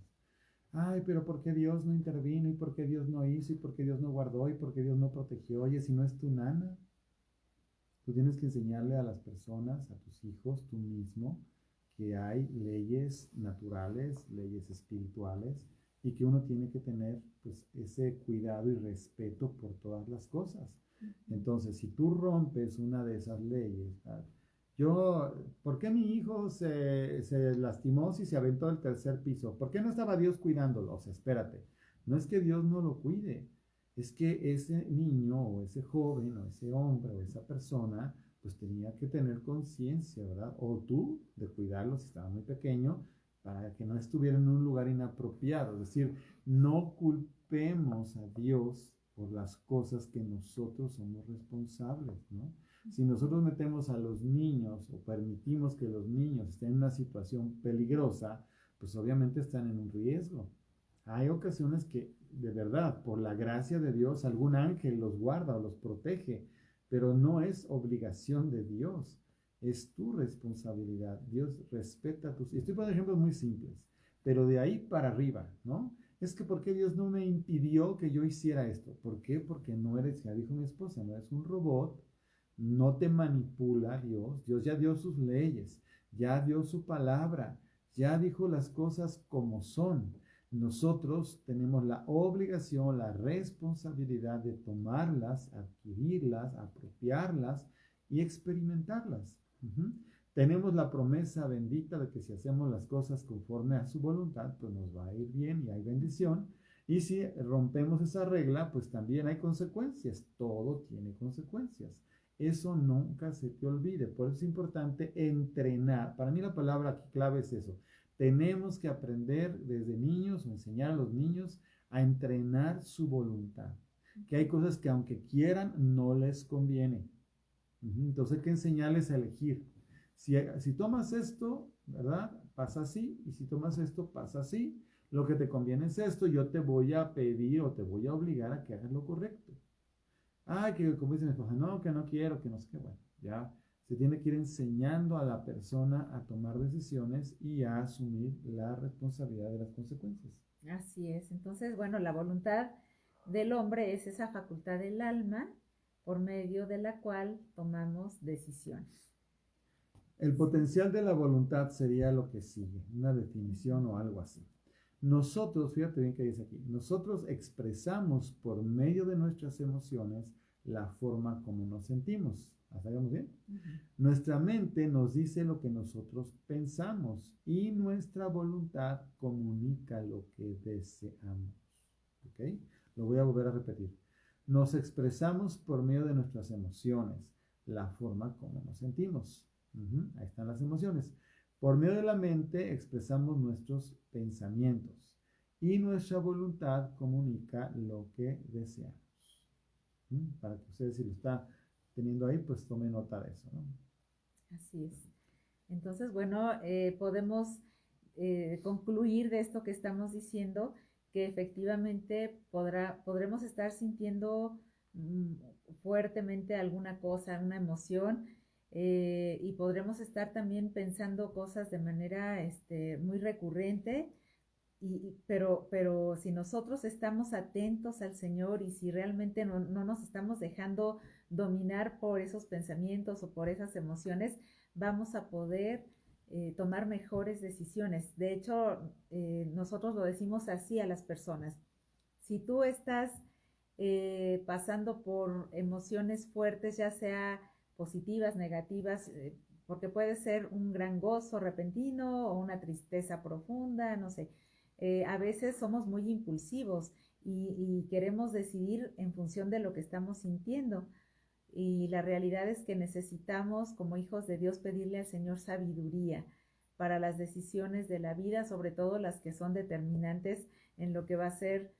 Ay, pero ¿por qué Dios no intervino? ¿Y por qué Dios no hizo? ¿Y por qué Dios no guardó? ¿Y por qué Dios no protegió? Oye, si no es tu nana, tú tienes que enseñarle a las personas, a tus hijos, tú mismo, que hay leyes naturales, leyes espirituales, y que uno tiene que tener pues ese cuidado y respeto por todas las cosas. Entonces, si tú rompes una de esas leyes, ¿verdad? ¿Por qué mi hijo se lastimó si se aventó del tercer piso? ¿Por qué no estaba Dios cuidándolo? O sea, espérate, no es que Dios no lo cuide, es que ese niño o ese joven o ese hombre o esa persona pues tenía que tener conciencia, ¿verdad? O tú de cuidarlo si estaba muy pequeño para que no estuviera en un lugar inapropiado. Es decir, no culpemos a Dios por las cosas que nosotros somos responsables, ¿no? Si nosotros metemos a los niños o permitimos que los niños estén en una situación peligrosa, pues obviamente están en un riesgo. Hay ocasiones que, de verdad, por la gracia de Dios, algún ángel los guarda o los protege, pero no es obligación de Dios, es tu responsabilidad. Dios respeta tus... Estoy poniendo ejemplos muy simples, pero de ahí para arriba, ¿no? Es que ¿por qué Dios no me impidió que yo hiciera esto? ¿Por qué? Porque no eres, ya dijo mi esposa, no eres un robot, no te manipula Dios. Dios ya dio sus leyes, ya dio su palabra, ya dijo las cosas como son. Nosotros tenemos la obligación, la responsabilidad de tomarlas, adquirirlas, apropiarlas y experimentarlas. Tenemos la promesa bendita de que si hacemos las cosas conforme a su voluntad, pues nos va a ir bien y hay bendición. Y si rompemos esa regla, pues también hay consecuencias. Todo tiene consecuencias. Eso nunca se te olvide. Por eso es importante entrenar. Para mí la palabra aquí clave es eso. Tenemos que aprender desde niños o enseñar a los niños a entrenar su voluntad. Que hay cosas que aunque quieran no les conviene. Entonces hay que enseñarles a elegir. Si tomas esto, ¿verdad? Pasa así. Y si tomas esto, pasa así. Lo que te conviene es esto. Yo te voy a pedir o te voy a obligar a que hagas lo correcto. Que como dice mi esposa, no, que no quiero, que no sé qué. Bueno, ya se tiene que ir enseñando a la persona a tomar decisiones y a asumir la responsabilidad de las consecuencias.
Así es. Entonces, bueno, la voluntad del hombre es esa facultad del alma por medio de la cual tomamos decisiones.
El potencial de la voluntad sería lo que sigue, una definición o algo así. Nosotros, fíjate bien que dice aquí, nosotros expresamos por medio de nuestras emociones la forma como nos sentimos. ¿Hasta ahí vamos bien? Nuestra mente nos dice lo que nosotros pensamos y nuestra voluntad comunica lo que deseamos. ¿Ok? Lo voy a volver a repetir. Nos expresamos por medio de nuestras emociones, la forma como nos sentimos. Ahí están las emociones. Por medio de la mente expresamos nuestros pensamientos y nuestra voluntad comunica lo que deseamos. Para que ustedes, si lo está teniendo ahí, pues tome nota de eso, ¿no?
Así es. Entonces, bueno, podemos concluir de esto que estamos diciendo que efectivamente podremos estar sintiendo fuertemente alguna cosa, una emoción, y podremos estar también pensando cosas de manera muy recurrente, pero si nosotros estamos atentos al Señor y si realmente no nos estamos dejando dominar por esos pensamientos o por esas emociones, vamos a poder tomar mejores decisiones. De hecho, nosotros lo decimos así a las personas. Si tú estás pasando por emociones fuertes, ya sea positivas, negativas, porque puede ser un gran gozo repentino o una tristeza profunda, no sé. A veces somos muy impulsivos y queremos decidir en función de lo que estamos sintiendo. y la realidad es que necesitamos, como hijos de Dios, pedirle al Señor sabiduría para las decisiones de la vida, sobre todo las que son determinantes en lo que va a ser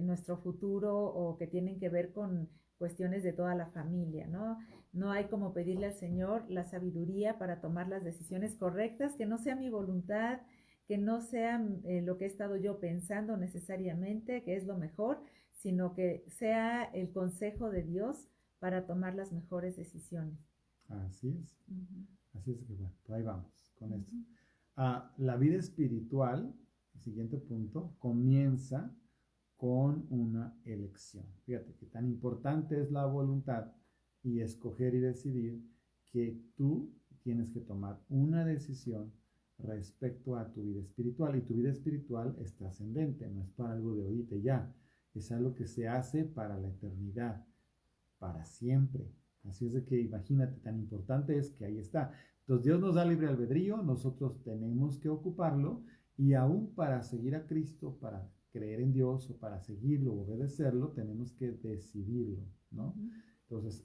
nuestro futuro o que tienen que ver con cuestiones de toda la familia, ¿no? No hay como pedirle al Señor la sabiduría para tomar las decisiones correctas, que no sea mi voluntad, que no sea lo que he estado yo pensando necesariamente, que es lo mejor, sino que sea el consejo de Dios para tomar las mejores decisiones.
Así es. Así es que bueno, pues ahí vamos con esto. La vida espiritual, el siguiente punto, comienza con una elección. Fíjate que tan importante es la voluntad y escoger y decidir que tú tienes que tomar una decisión respecto a tu vida espiritual. Y tu vida espiritual es trascendente, no es para algo de ahorita ya, es algo que se hace para la eternidad, para siempre. Así es de que imagínate, tan importante es que ahí está. Entonces Dios nos da libre albedrío, nosotros tenemos que ocuparlo y aún para seguir a Cristo, para creer en Dios o para seguirlo, obedecerlo, tenemos que decidirlo, ¿no? Entonces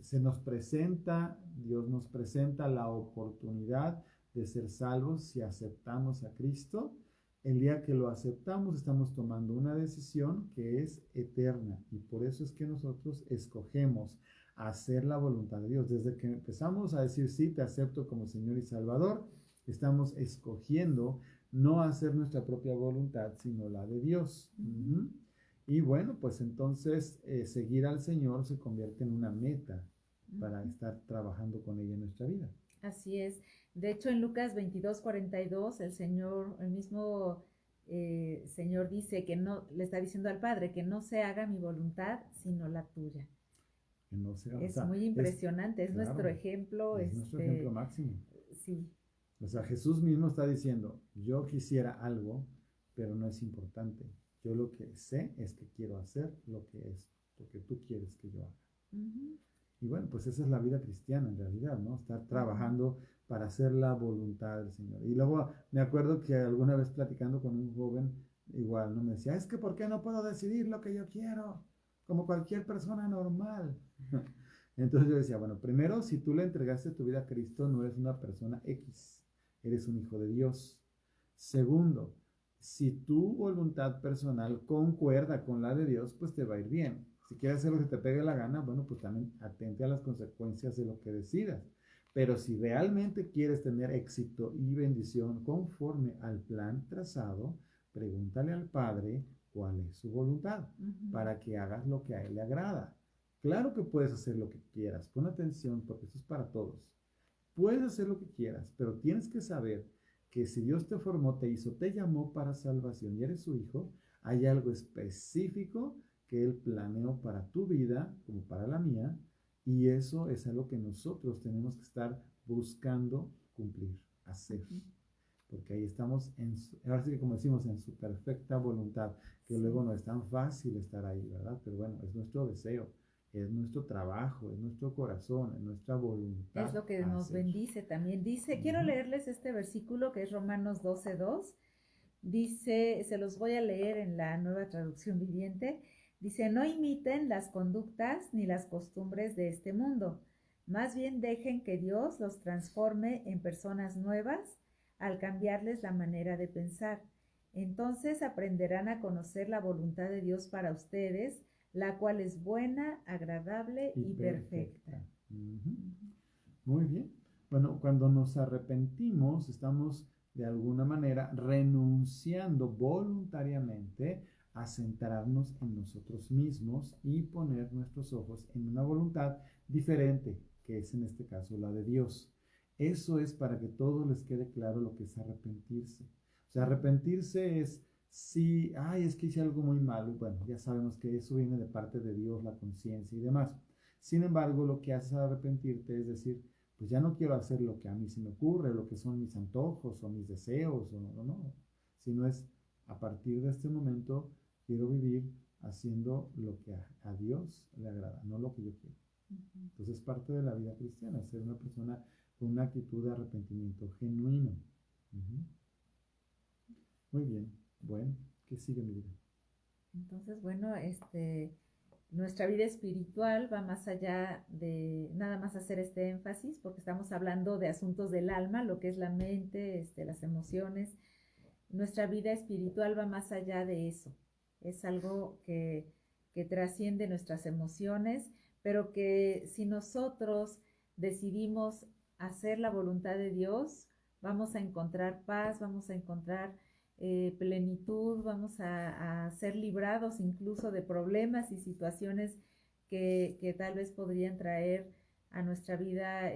Dios nos presenta la oportunidad de ser salvos si aceptamos a Cristo. El día que lo aceptamos estamos tomando una decisión que es eterna y por eso es que nosotros escogemos hacer la voluntad de Dios. Desde que empezamos a decir sí, te acepto como Señor y Salvador, estamos escogiendo no hacer nuestra propia voluntad, sino la de Dios. Y bueno, pues entonces seguir al Señor se convierte en una meta para estar trabajando con ella en nuestra vida.
Así es. De hecho, en Lucas 22:42, el mismo Señor dice que no, le está diciendo al Padre que no se haga mi voluntad, sino la tuya.
Que no se haga,
es muy impresionante, es
claro,
nuestro ejemplo.
Es nuestro ejemplo máximo.
Sí.
O sea, Jesús mismo está diciendo, yo quisiera algo, pero no es importante. Yo lo que sé es que quiero hacer lo que tú quieres que yo haga. Y bueno, pues esa es la vida cristiana en realidad, ¿no? Estar trabajando para hacer la voluntad del Señor. Y luego me acuerdo que alguna vez platicando con un joven, igual, ¿no? Me decía, es que ¿por qué no puedo decidir lo que yo quiero? Como cualquier persona normal. Entonces yo decía, bueno, primero, si tú le entregaste tu vida a Cristo, no eres una persona X, eres un hijo de Dios. Segundo, si tu voluntad personal concuerda con la de Dios, pues te va a ir bien. Si quieres hacer lo que te pegue la gana, bueno, pues también atente a las consecuencias de lo que decidas. Pero si realmente quieres tener éxito y bendición conforme al plan trazado, pregúntale al Padre cuál es su voluntad para que hagas lo que a Él le agrada. Claro que puedes hacer lo que quieras. Pon atención porque esto es para todos. Puedes hacer lo que quieras, pero tienes que saber que si Dios te formó, te hizo, te llamó para salvación y eres su hijo, hay algo específico que Él planeó para tu vida, como para la mía, y eso es algo que nosotros tenemos que estar buscando cumplir, hacer. Porque ahí estamos, ahora sí que como decimos, en su perfecta voluntad, que luego no es tan fácil estar ahí, ¿verdad? Pero bueno, es nuestro deseo, es nuestro trabajo, es nuestro corazón, es nuestra voluntad.
Es lo que nos bendice también. Dice, quiero leerles este versículo que es Romanos 12:2. Dice, se los voy a leer en la Nueva Traducción Viviente. Dice, no imiten las conductas ni las costumbres de este mundo. Más bien dejen que Dios los transforme en personas nuevas al cambiarles la manera de pensar. Entonces aprenderán a conocer la voluntad de Dios para ustedes, la cual es buena, agradable y perfecta.
Muy bien. Bueno, cuando nos arrepentimos, estamos de alguna manera renunciando voluntariamente a centrarnos en nosotros mismos y poner nuestros ojos en una voluntad diferente, que es en este caso la de Dios. Eso es para que todos les quede claro lo que es arrepentirse. O sea, arrepentirse es si, es que hice algo muy malo. Bueno, ya sabemos que eso viene de parte de Dios, la conciencia y demás. Sin embargo, lo que hace arrepentirte es decir, pues ya no quiero hacer lo que a mí se me ocurre, lo que son mis antojos o mis deseos, o no, sino es a partir de este momento quiero vivir haciendo lo que a Dios le agrada, no lo que yo quiero. Entonces es parte de la vida cristiana, ser una persona con una actitud de arrepentimiento genuino. Muy bien, bueno, ¿qué sigue mi vida?
Entonces, bueno, nuestra vida espiritual va más allá de nada más hacer este énfasis, porque estamos hablando de asuntos del alma, lo que es la mente, las emociones. Nuestra vida espiritual va más allá de eso. Es algo que trasciende nuestras emociones, pero que si nosotros decidimos hacer la voluntad de Dios, vamos a encontrar paz, vamos a encontrar plenitud, vamos a ser librados incluso de problemas y situaciones que tal vez podrían traer a nuestra vida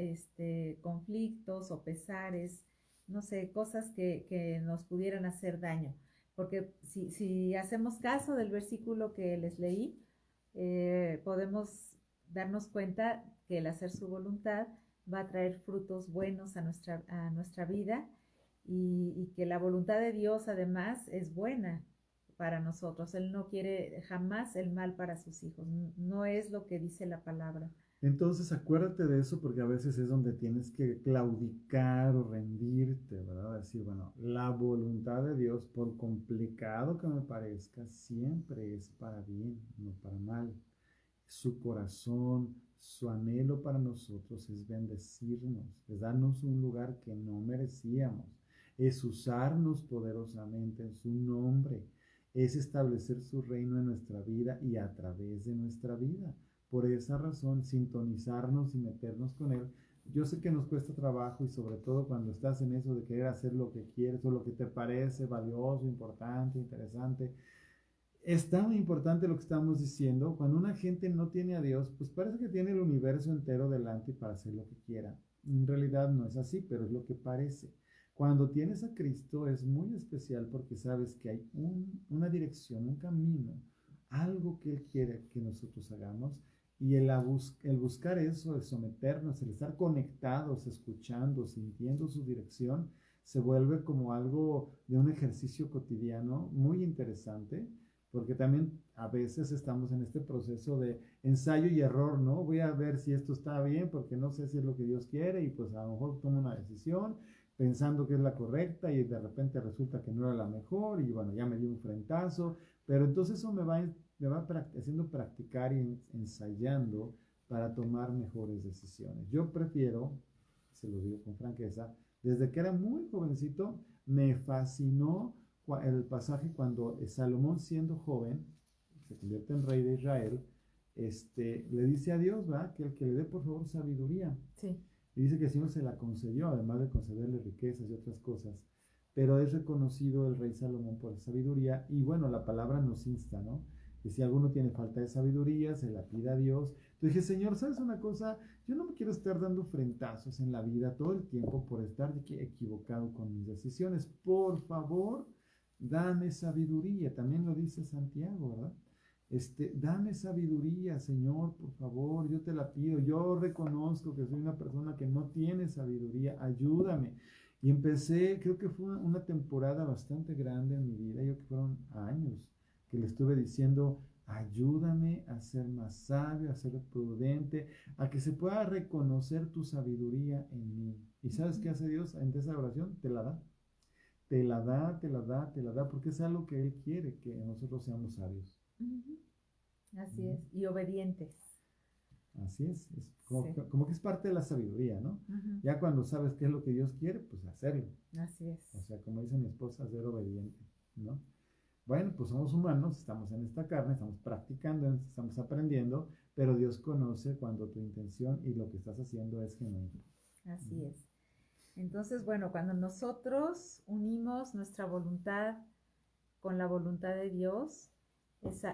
conflictos o pesares, no sé, cosas que nos pudieran hacer daño. Porque si hacemos caso del versículo que les leí, podemos darnos cuenta que el hacer su voluntad va a traer frutos buenos a nuestra vida y que la voluntad de Dios además es buena para nosotros. Él no quiere jamás el mal para sus hijos, no es lo que dice la palabra.
Entonces acuérdate de eso porque a veces es donde tienes que claudicar o rendirte, ¿verdad? Decir, bueno, la voluntad de Dios, por complicado que me parezca, siempre es para bien, no para mal. Su corazón, su anhelo para nosotros es bendecirnos, es darnos un lugar que no merecíamos, es usarnos poderosamente en su nombre, es establecer su reino en nuestra vida y a través de nuestra vida. Por esa razón, sintonizarnos y meternos con Él. Yo sé que nos cuesta trabajo y sobre todo cuando estás en eso de querer hacer lo que quieres o lo que te parece valioso, importante, interesante. Es tan importante lo que estamos diciendo. Cuando una gente no tiene a Dios, pues parece que tiene el universo entero delante para hacer lo que quiera. En realidad no es así, pero es lo que parece. Cuando tienes a Cristo es muy especial porque sabes que hay una dirección, un camino, algo que Él quiere que nosotros hagamos. Y el buscar eso, el someternos, el estar conectados, escuchando, sintiendo su dirección, se vuelve como algo de un ejercicio cotidiano muy interesante, porque también a veces estamos en este proceso de ensayo y error, ¿no? Voy a ver si esto está bien, porque no sé si es lo que Dios quiere, y pues a lo mejor tomo una decisión pensando que es la correcta y de repente resulta que no era la mejor y bueno, ya me dio un frentazo, pero entonces eso me va haciendo practicar y ensayando para tomar mejores decisiones. Yo prefiero, se lo digo con franqueza, desde que era muy jovencito, me fascinó el pasaje cuando Salomón siendo joven, se convierte en rey de Israel, le dice a Dios, ¿va? Que el que le dé por favor sabiduría.
Sí.
Y dice que el Señor se la concedió, además de concederle riquezas y otras cosas. Pero es reconocido el rey Salomón por sabiduría y bueno, la palabra nos insta, ¿no? Que si alguno tiene falta de sabiduría, se la pida a Dios. Entonces dije, Señor, ¿sabes una cosa? Yo no me quiero estar dando frentazos en la vida todo el tiempo por estar equivocado con mis decisiones. Por favor, dame sabiduría. También lo dice Santiago, ¿verdad? Dame sabiduría, Señor, por favor, yo te la pido. Yo reconozco que soy una persona que no tiene sabiduría, ayúdame. Y empecé, creo que fue una temporada bastante grande en mi vida, yo que fueron años, que le estuve diciendo, ayúdame a ser más sabio, a ser prudente, a que se pueda reconocer tu sabiduría en mí. ¿Y sabes qué hace Dios ante esa oración? Te la da. Te la da, te la da, te la da, porque es algo que Él quiere, que nosotros seamos sabios.
Así es, y obedientes.
Así es como que es parte de la sabiduría, ¿no? Ya cuando sabes qué es lo que Dios quiere, pues hacerlo.
Así es.
O sea, como dice mi esposa, ser obediente, ¿no? Bueno, pues somos humanos, estamos en esta carne, estamos practicando, estamos aprendiendo, pero Dios conoce cuando tu intención y lo que estás haciendo es genuino.
Así es. Entonces, bueno, cuando nosotros unimos nuestra voluntad con la voluntad de Dios,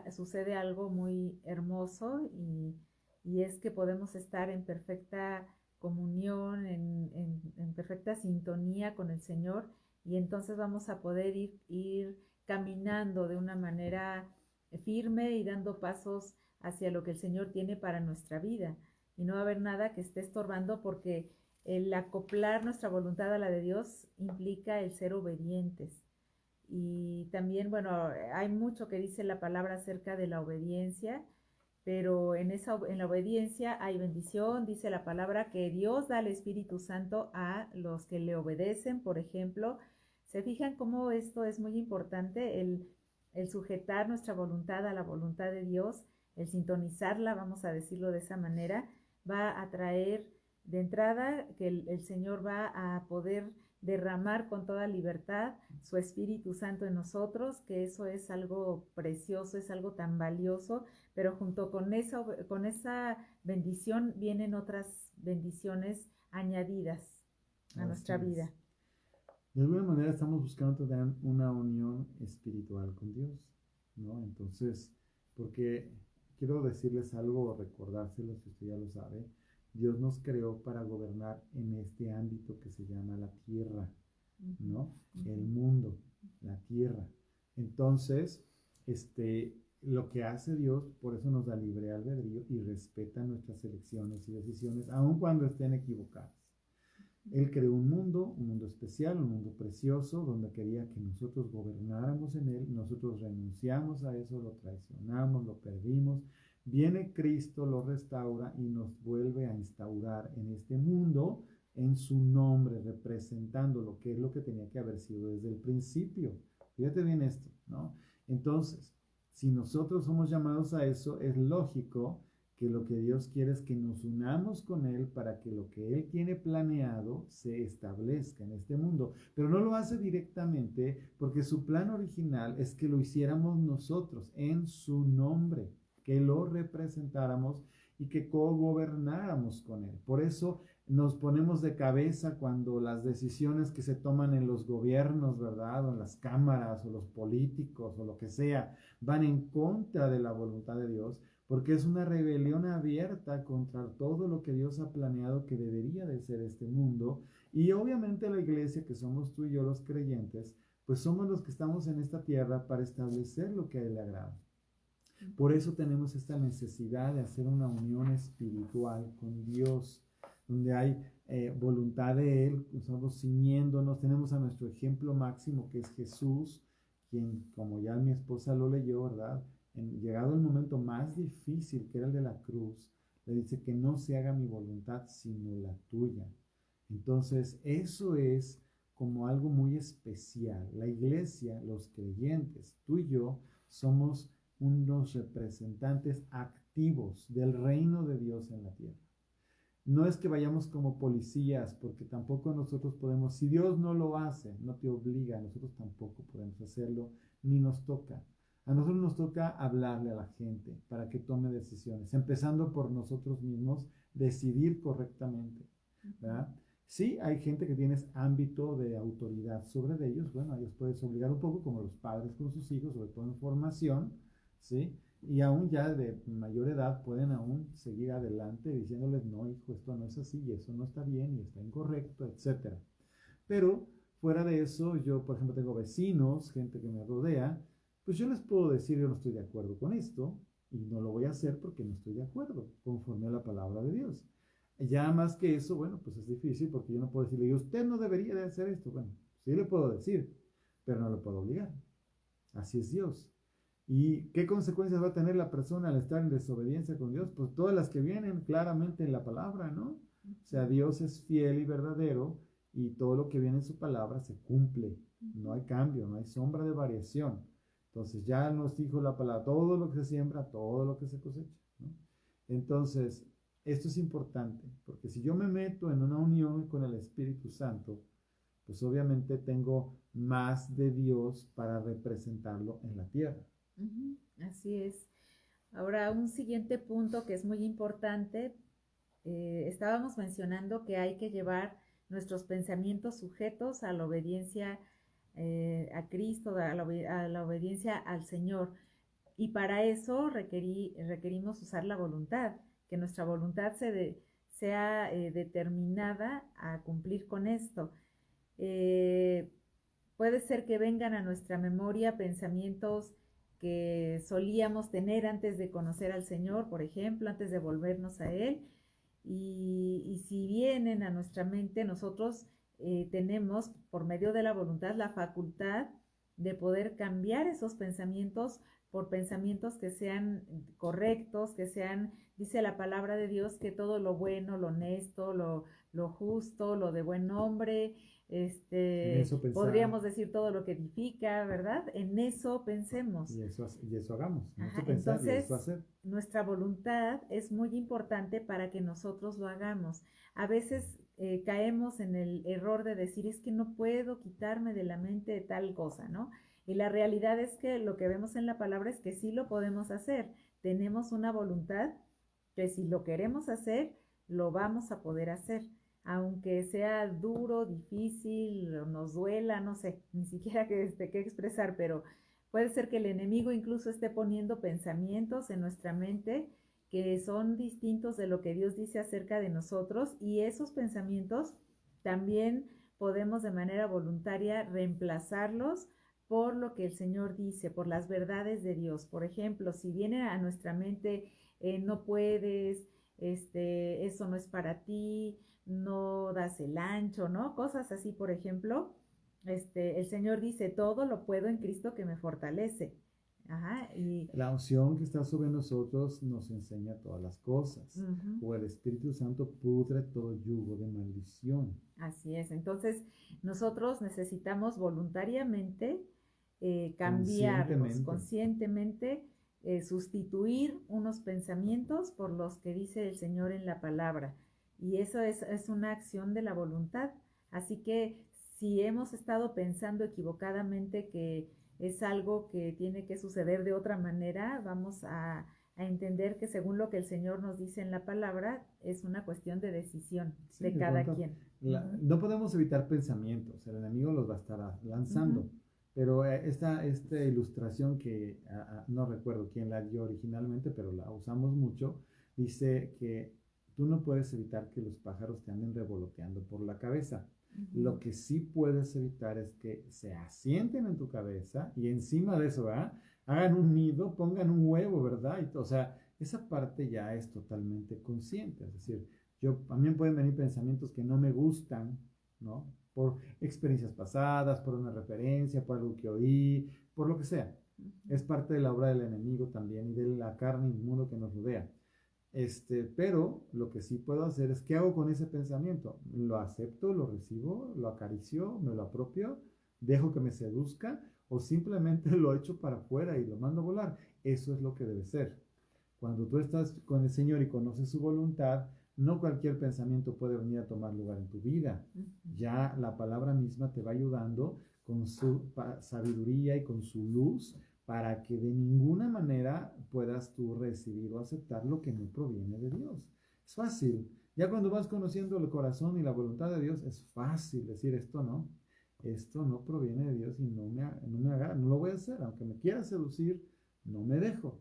sucede algo muy hermoso y es que podemos estar en perfecta comunión, en perfecta sintonía con el Señor y entonces vamos a poder ir caminando de una manera firme y dando pasos hacia lo que el Señor tiene para nuestra vida y no va a haber nada que esté estorbando porque el acoplar nuestra voluntad a la de Dios implica el ser obedientes. Y también, bueno, hay mucho que dice la palabra acerca de la obediencia, pero en la obediencia hay bendición, dice la palabra que Dios da el Espíritu Santo a los que le obedecen, por ejemplo. ¿Se fijan cómo esto es muy importante, el sujetar nuestra voluntad a la voluntad de Dios? el sintonizarla, vamos a decirlo de esa manera, va a traer de entrada que el Señor va a poder derramar con toda libertad su Espíritu Santo en nosotros, que eso es algo precioso, es algo tan valioso, pero junto con esa bendición vienen otras bendiciones añadidas a nuestra vida.
De alguna manera estamos buscando tener una unión espiritual con Dios, ¿no? Entonces, porque quiero decirles algo o recordárselo si usted ya lo sabe, Dios nos creó para gobernar en este ámbito que se llama la tierra, ¿no? El mundo, la tierra. Entonces, lo que hace Dios, por eso nos da libre albedrío y respeta nuestras elecciones y decisiones, aun cuando estén equivocadas. Él creó un mundo especial, un mundo precioso, donde quería que nosotros gobernáramos en él. Nosotros renunciamos a eso, lo traicionamos, lo perdimos. Viene Cristo, lo restaura y nos vuelve a instaurar en este mundo en su nombre, representando lo que es lo que tenía que haber sido desde el principio. Fíjate bien esto, ¿no? Entonces, si nosotros somos llamados a eso, es lógico que lo que Dios quiere es que nos unamos con Él para que lo que Él tiene planeado se establezca en este mundo. Pero no lo hace directamente porque su plan original es que lo hiciéramos nosotros en su nombre, que lo representáramos y que cogobernáramos con Él. Por eso nos ponemos de cabeza cuando las decisiones que se toman en los gobiernos, ¿verdad? O en las cámaras o los políticos o lo que sea, van en contra de la voluntad de Dios, porque es una rebelión abierta contra todo lo que Dios ha planeado que debería de ser este mundo. Y obviamente la iglesia, que somos tú y yo los creyentes, pues somos los que estamos en esta tierra para establecer lo que a Él le agrada. Por eso tenemos esta necesidad de hacer una unión espiritual con Dios, donde hay voluntad de Él, estamos ciñéndonos, tenemos a nuestro ejemplo máximo que es Jesús, quien, como ya mi esposa lo leyó, ¿verdad? Llegado el momento más difícil, que era el de la cruz, le dice que no se haga mi voluntad sino la tuya. Entonces, eso es como algo muy especial. La iglesia, los creyentes, tú y yo, somos unos representantes activos del reino de Dios en la tierra. No es que vayamos como policías, porque tampoco nosotros podemos, si Dios no lo hace, no te obliga, nosotros tampoco podemos hacerlo, ni nos toca. A nosotros nos toca hablarle a la gente para que tome decisiones, empezando por nosotros mismos, decidir correctamente, ¿verdad? Sí, hay gente que tiene ámbito de autoridad sobre ellos, bueno, ellos puedes obligar un poco, como los padres con sus hijos, sobre todo en formación, ¿sí? Y aún ya de mayor edad pueden aún seguir adelante diciéndoles, no, hijo, esto no es así, y eso no está bien, y está incorrecto, etc. Pero fuera de eso, yo, por ejemplo, tengo vecinos, gente que me rodea, pues yo les puedo decir, yo no estoy de acuerdo con esto, y no lo voy a hacer porque no estoy de acuerdo, conforme a la palabra de Dios. Ya más que eso, bueno, pues es difícil, porque yo no puedo decirle, usted no debería de hacer esto. Bueno, sí le puedo decir, pero no lo puedo obligar. Así es Dios. ¿Y qué consecuencias va a tener la persona al estar en desobediencia con Dios? Pues todas las que vienen claramente en la palabra, ¿no? O sea, Dios es fiel y verdadero y todo lo que viene en su palabra se cumple. No hay cambio, no hay sombra de variación. Entonces ya nos dijo la palabra, todo lo que se siembra, todo lo que se cosecha, ¿no? Entonces, esto es importante, porque si yo me meto en una unión con el Espíritu Santo, pues obviamente tengo más de Dios para representarlo en la tierra.
Así es. Ahora, un siguiente punto que es muy importante, estábamos mencionando que hay que llevar nuestros pensamientos sujetos a la obediencia a Cristo, a la obediencia al Señor. Y para eso requerimos usar la voluntad, que nuestra voluntad sea determinada a cumplir con esto. Puede ser que vengan a nuestra memoria pensamientos que solíamos tener antes de conocer al Señor, por ejemplo, antes de volvernos a Él, y si vienen a nuestra mente, nosotros tenemos, por medio de la voluntad, la facultad de poder cambiar esos pensamientos por pensamientos que sean correctos, que sean, dice la palabra de Dios, que todo lo bueno, lo honesto, lo justo, lo de buen nombre,
Eso pensar.
podríamos decir todo lo que edifica, ¿verdad? En eso pensemos.
Y eso hagamos. En
Ajá,
eso pensar y
entonces,
eso hacer.
nuestra voluntad es muy importante para que nosotros lo hagamos. A veces caemos en el error de decir, es que no puedo quitarme de la mente tal cosa, ¿no? Y la realidad es que lo que vemos en la palabra es que sí lo podemos hacer. Tenemos una voluntad que si lo queremos hacer, lo vamos a poder hacer. Aunque sea duro, difícil, o nos duela, no sé, ni siquiera qué expresar, pero puede ser que el enemigo incluso esté poniendo pensamientos en nuestra mente que son distintos de lo que Dios dice acerca de nosotros, y esos pensamientos también podemos de manera voluntaria reemplazarlos por lo que el Señor dice, por las verdades de Dios. Por ejemplo, si viene a nuestra mente, no puedes, eso no es para ti, no das el ancho, ¿no? Cosas así, por ejemplo, el Señor dice, todo lo puedo en Cristo que me fortalece. Ajá, y
La unción que está sobre nosotros nos enseña todas las cosas. O el Espíritu Santo pudre todo yugo de maldición.
Así es. Entonces, nosotros necesitamos voluntariamente cambiarlos, conscientemente sustituir unos pensamientos por los que dice el Señor en la palabra. Y eso es una acción de la voluntad. Así que si hemos estado pensando equivocadamente que es algo que tiene que suceder de otra manera, vamos a entender que según lo que el Señor nos dice en la palabra, es una cuestión de decisión de cada quien.
No podemos evitar pensamientos, el enemigo los va a estar lanzando. Pero esta ilustración que no recuerdo quién la dio originalmente, pero la usamos mucho, dice que tú no puedes evitar que los pájaros te anden revoloteando por la cabeza. Lo que sí puedes evitar es que se asienten en tu cabeza y encima de eso, ¿verdad?, hagan un nido, pongan un huevo, ¿verdad? O sea, esa parte ya es totalmente consciente. Es decir, a mí me pueden venir pensamientos que no me gustan, ¿no? Por experiencias pasadas, por una referencia, por algo que oí, por lo que sea. Es parte de la obra del enemigo también y de la carne y el mundo que nos rodea. Pero lo que sí puedo hacer es, ¿qué hago con ese pensamiento? Lo acepto, lo recibo, lo acaricio, me lo apropio, dejo que me seduzca o simplemente lo echo para afuera y lo mando a volar. Eso es lo que debe ser. Cuando tú estás con el Señor y conoces su voluntad, no cualquier pensamiento puede venir a tomar lugar en tu vida. Ya la palabra misma te va ayudando con su sabiduría y con su luz para que de ninguna manera puedas tú recibir o aceptar lo que no proviene de Dios. Es fácil. Ya cuando vas conociendo el corazón y la voluntad de Dios, es fácil decir esto no proviene de Dios y no lo voy a hacer. Aunque me quiera seducir, no me dejo.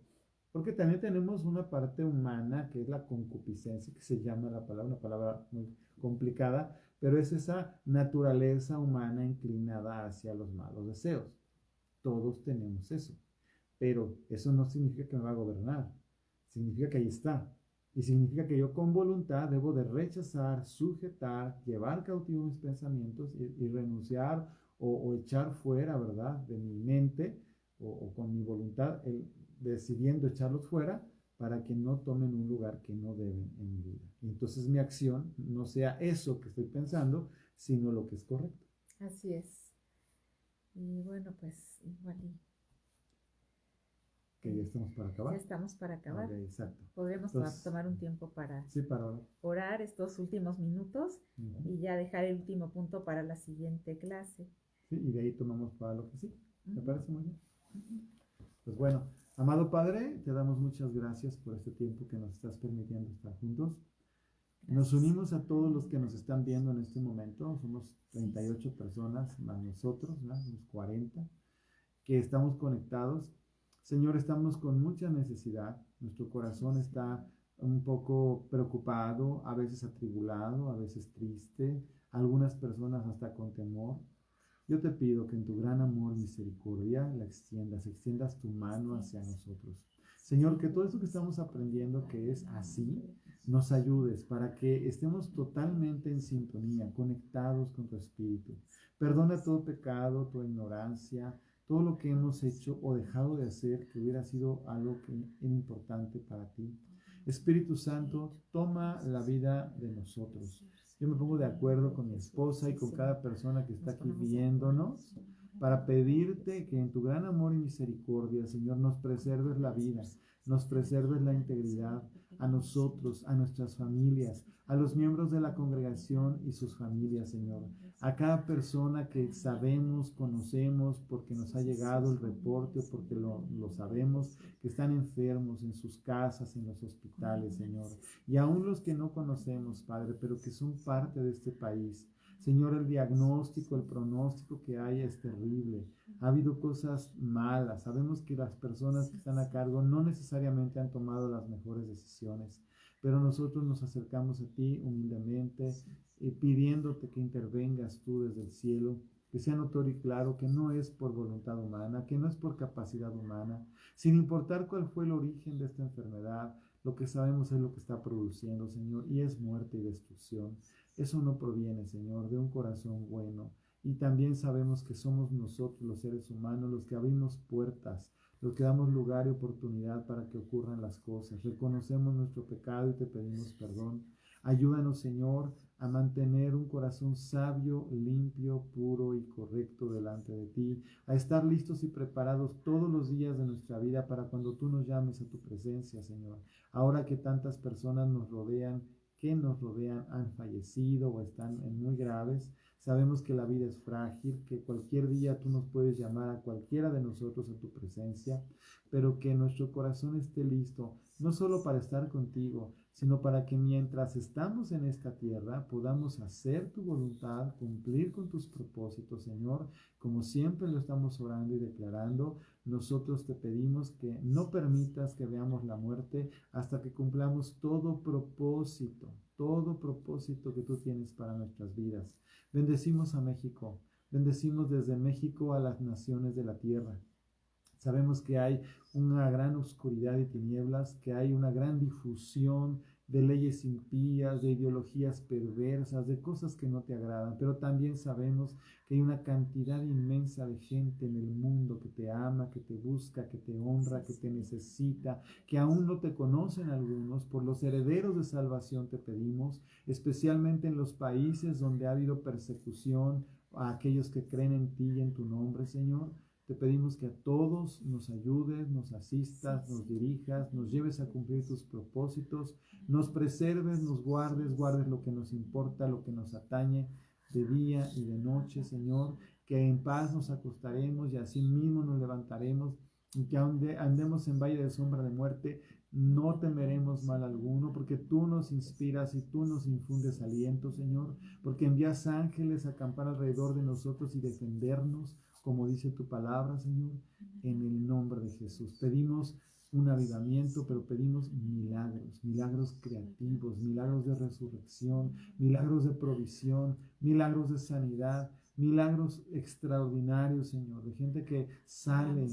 Porque también tenemos una parte humana que es la concupiscencia, que se llama una palabra muy complicada, pero es esa naturaleza humana inclinada hacia los malos deseos. Todos tenemos eso, pero eso no significa que me va a gobernar, significa que ahí está. Y significa que yo con voluntad debo de rechazar, sujetar, llevar cautivo mis pensamientos y renunciar o echar fuera, ¿verdad?, de mi mente o con mi voluntad, decidiendo echarlos fuera para que no tomen un lugar que no deben en mi vida. Y entonces mi acción no sea eso que estoy pensando, sino lo que es correcto.
Así es. Y bueno, pues igual
que ya estamos para acabar.
Ya estamos para acabar.
Okay, exacto.
Podremos tomar un tiempo para orar estos últimos minutos y ya dejar el último punto para la siguiente clase.
Sí, y de ahí tomamos para lo que sí. ¿Me parece muy bien? Pues bueno, amado Padre, te damos muchas gracias por este tiempo que nos estás permitiendo estar juntos. Gracias. Nos unimos a todos los que nos están viendo en este momento. Somos 38 personas, más nosotros, ¿no? Unos 40, que estamos conectados. Señor, estamos con mucha necesidad. Nuestro corazón está un poco preocupado, a veces atribulado, a veces triste, algunas personas hasta con temor. Yo te pido que en tu gran amor y misericordia extiendas tu mano hacia nosotros. Señor, que todo esto que estamos aprendiendo, que es así, nos ayudes para que estemos totalmente en sintonía, conectados con tu Espíritu. Perdona todo pecado, toda ignorancia, todo lo que hemos hecho o dejado de hacer que hubiera sido algo que era importante para ti. Espíritu Santo, toma la vida de nosotros. Yo me pongo de acuerdo con mi esposa y con cada persona que está aquí viéndonos para pedirte que en tu gran amor y misericordia, Señor, nos preserves la vida, nos preserves la integridad a nosotros, a nuestras familias, a los miembros de la congregación y sus familias, Señor, a cada persona que sabemos, conocemos, porque nos ha llegado el reporte o porque lo sabemos, que están enfermos en sus casas, en los hospitales, Señor, y aún los que no conocemos, Padre, pero que son parte de este país. Señor, el diagnóstico, el pronóstico que hay es terrible. Ha habido cosas malas. Sabemos que las personas que están a cargo no necesariamente han tomado las mejores decisiones, pero nosotros nos acercamos a ti humildemente, pidiéndote que intervengas tú desde el cielo, que sea notorio y claro que no es por voluntad humana, que no es por capacidad humana, sin importar cuál fue el origen de esta enfermedad. Lo que sabemos es lo que está produciendo, Señor, y es muerte y destrucción. Eso no proviene, Señor, de un corazón bueno. Y también sabemos que somos nosotros, los seres humanos, los que abrimos puertas, los que damos lugar y oportunidad para que ocurran las cosas. Reconocemos nuestro pecado y te pedimos perdón. Ayúdanos, Señor, a mantener un corazón sabio, limpio, puro y correcto delante de ti, a estar listos y preparados todos los días de nuestra vida para cuando tú nos llames a tu presencia, Señor. Ahora que tantas personas nos rodean han fallecido o están en muy graves, sabemos que la vida es frágil, que cualquier día tú nos puedes llamar a cualquiera de nosotros a tu presencia, pero que nuestro corazón esté listo, no solo para estar contigo, sino para que mientras estamos en esta tierra podamos hacer tu voluntad, cumplir con tus propósitos, Señor, como siempre lo estamos orando y declarando. Nosotros te pedimos que no permitas que veamos la muerte hasta que cumplamos todo propósito que tú tienes para nuestras vidas. Bendecimos a México, bendecimos desde México a las naciones de la tierra. Sabemos que hay una gran oscuridad y tinieblas, que hay una gran difusión de leyes impías, de ideologías perversas, de cosas que no te agradan, pero también sabemos que hay una cantidad inmensa de gente en el mundo que te ama, que te busca, que te honra, que te necesita, que aún no te conocen algunos. Por los herederos de salvación te pedimos, especialmente en los países donde ha habido persecución a aquellos que creen en ti y en tu nombre, Señor. Te pedimos que a todos nos ayudes, nos asistas, nos dirijas, nos lleves a cumplir tus propósitos, nos preserves, nos guardes, guardes lo que nos importa, lo que nos atañe de día y de noche, Señor, que en paz nos acostaremos y así mismo nos levantaremos, y que andemos en valle de sombra de muerte, no temeremos mal alguno, porque tú nos inspiras y tú nos infundes aliento, Señor, porque envías ángeles a acampar alrededor de nosotros y defendernos, como dice tu palabra, Señor, en el nombre de Jesús. Pedimos un avivamiento, pero pedimos milagros, milagros creativos, milagros de resurrección, milagros de provisión, milagros de sanidad, milagros extraordinarios, Señor, de gente que sale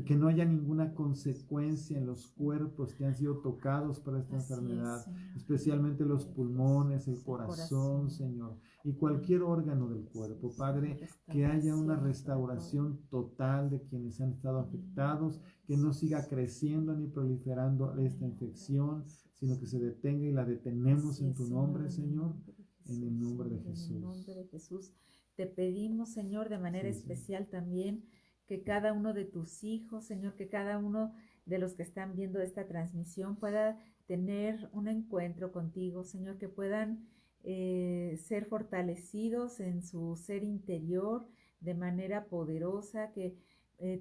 que no haya ninguna consecuencia en los cuerpos que han sido tocados por esta enfermedad, especialmente los pulmones, el corazón, Señor, y cualquier órgano del cuerpo. Padre, que haya una restauración total de quienes han estado afectados, que no siga creciendo ni proliferando esta infección, sino que se detenga y la detenemos en tu nombre, Señor, en el nombre de Jesús.
En el nombre de Jesús. Te pedimos, Señor, de manera especial también que cada uno de tus hijos, Señor, que cada uno de los que están viendo esta transmisión pueda tener un encuentro contigo, Señor, que puedan ser fortalecidos en su ser interior de manera poderosa, que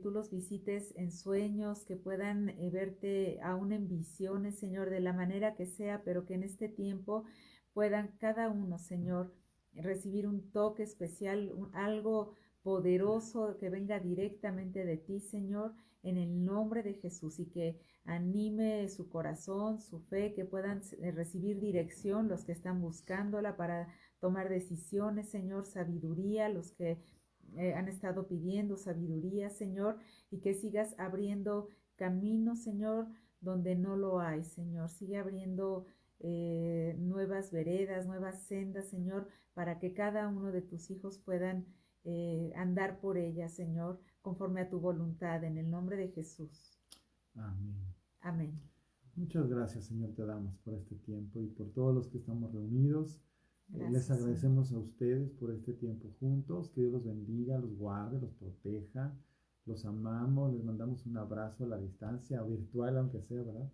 tú los visites en sueños, que puedan verte aún en visiones, Señor, de la manera que sea, pero que en este tiempo puedan cada uno, Señor, recibir un toque especial, algo poderoso que venga directamente de ti, Señor, en el nombre de Jesús, y que anime su corazón, su fe, que puedan recibir dirección los que están buscándola para tomar decisiones, Señor, sabiduría, los que han estado pidiendo sabiduría, Señor, y que sigas abriendo caminos, Señor, donde no lo hay, Señor. Sigue abriendo nuevas veredas, nuevas sendas, Señor, para que cada uno de tus hijos puedan andar por ellas, Señor, conforme a tu voluntad, en el nombre de Jesús.
Amén.
Amén.
Muchas gracias, Señor, te damos por este tiempo y por todos los que estamos reunidos. Les
Gracias, Señor.
agradecemos a ustedes por este tiempo juntos. Que Dios los bendiga, los guarde, los proteja. Los amamos, les mandamos un abrazo a la distancia, virtual aunque sea, ¿verdad?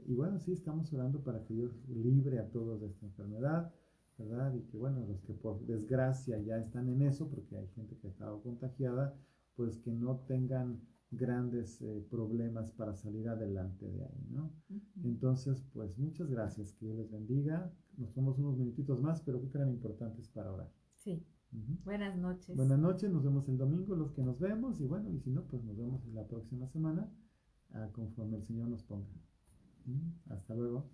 Y bueno, sí, estamos orando para que Dios libre a todos de esta enfermedad, ¿verdad? Y que bueno, los que por desgracia ya están en eso, porque hay gente que ha estado contagiada, pues que no tengan grandes problemas para salir adelante de ahí, ¿no? Entonces, pues muchas gracias, que Dios les bendiga. Nos tomamos unos minutitos más, pero creo que eran importantes para orar.
Sí.
Ujú.
Buenas noches.
Buenas noches, nos vemos el domingo, los que nos vemos, y bueno, y si no, pues nos vemos la próxima semana, conforme el Señor nos ponga. Hasta luego.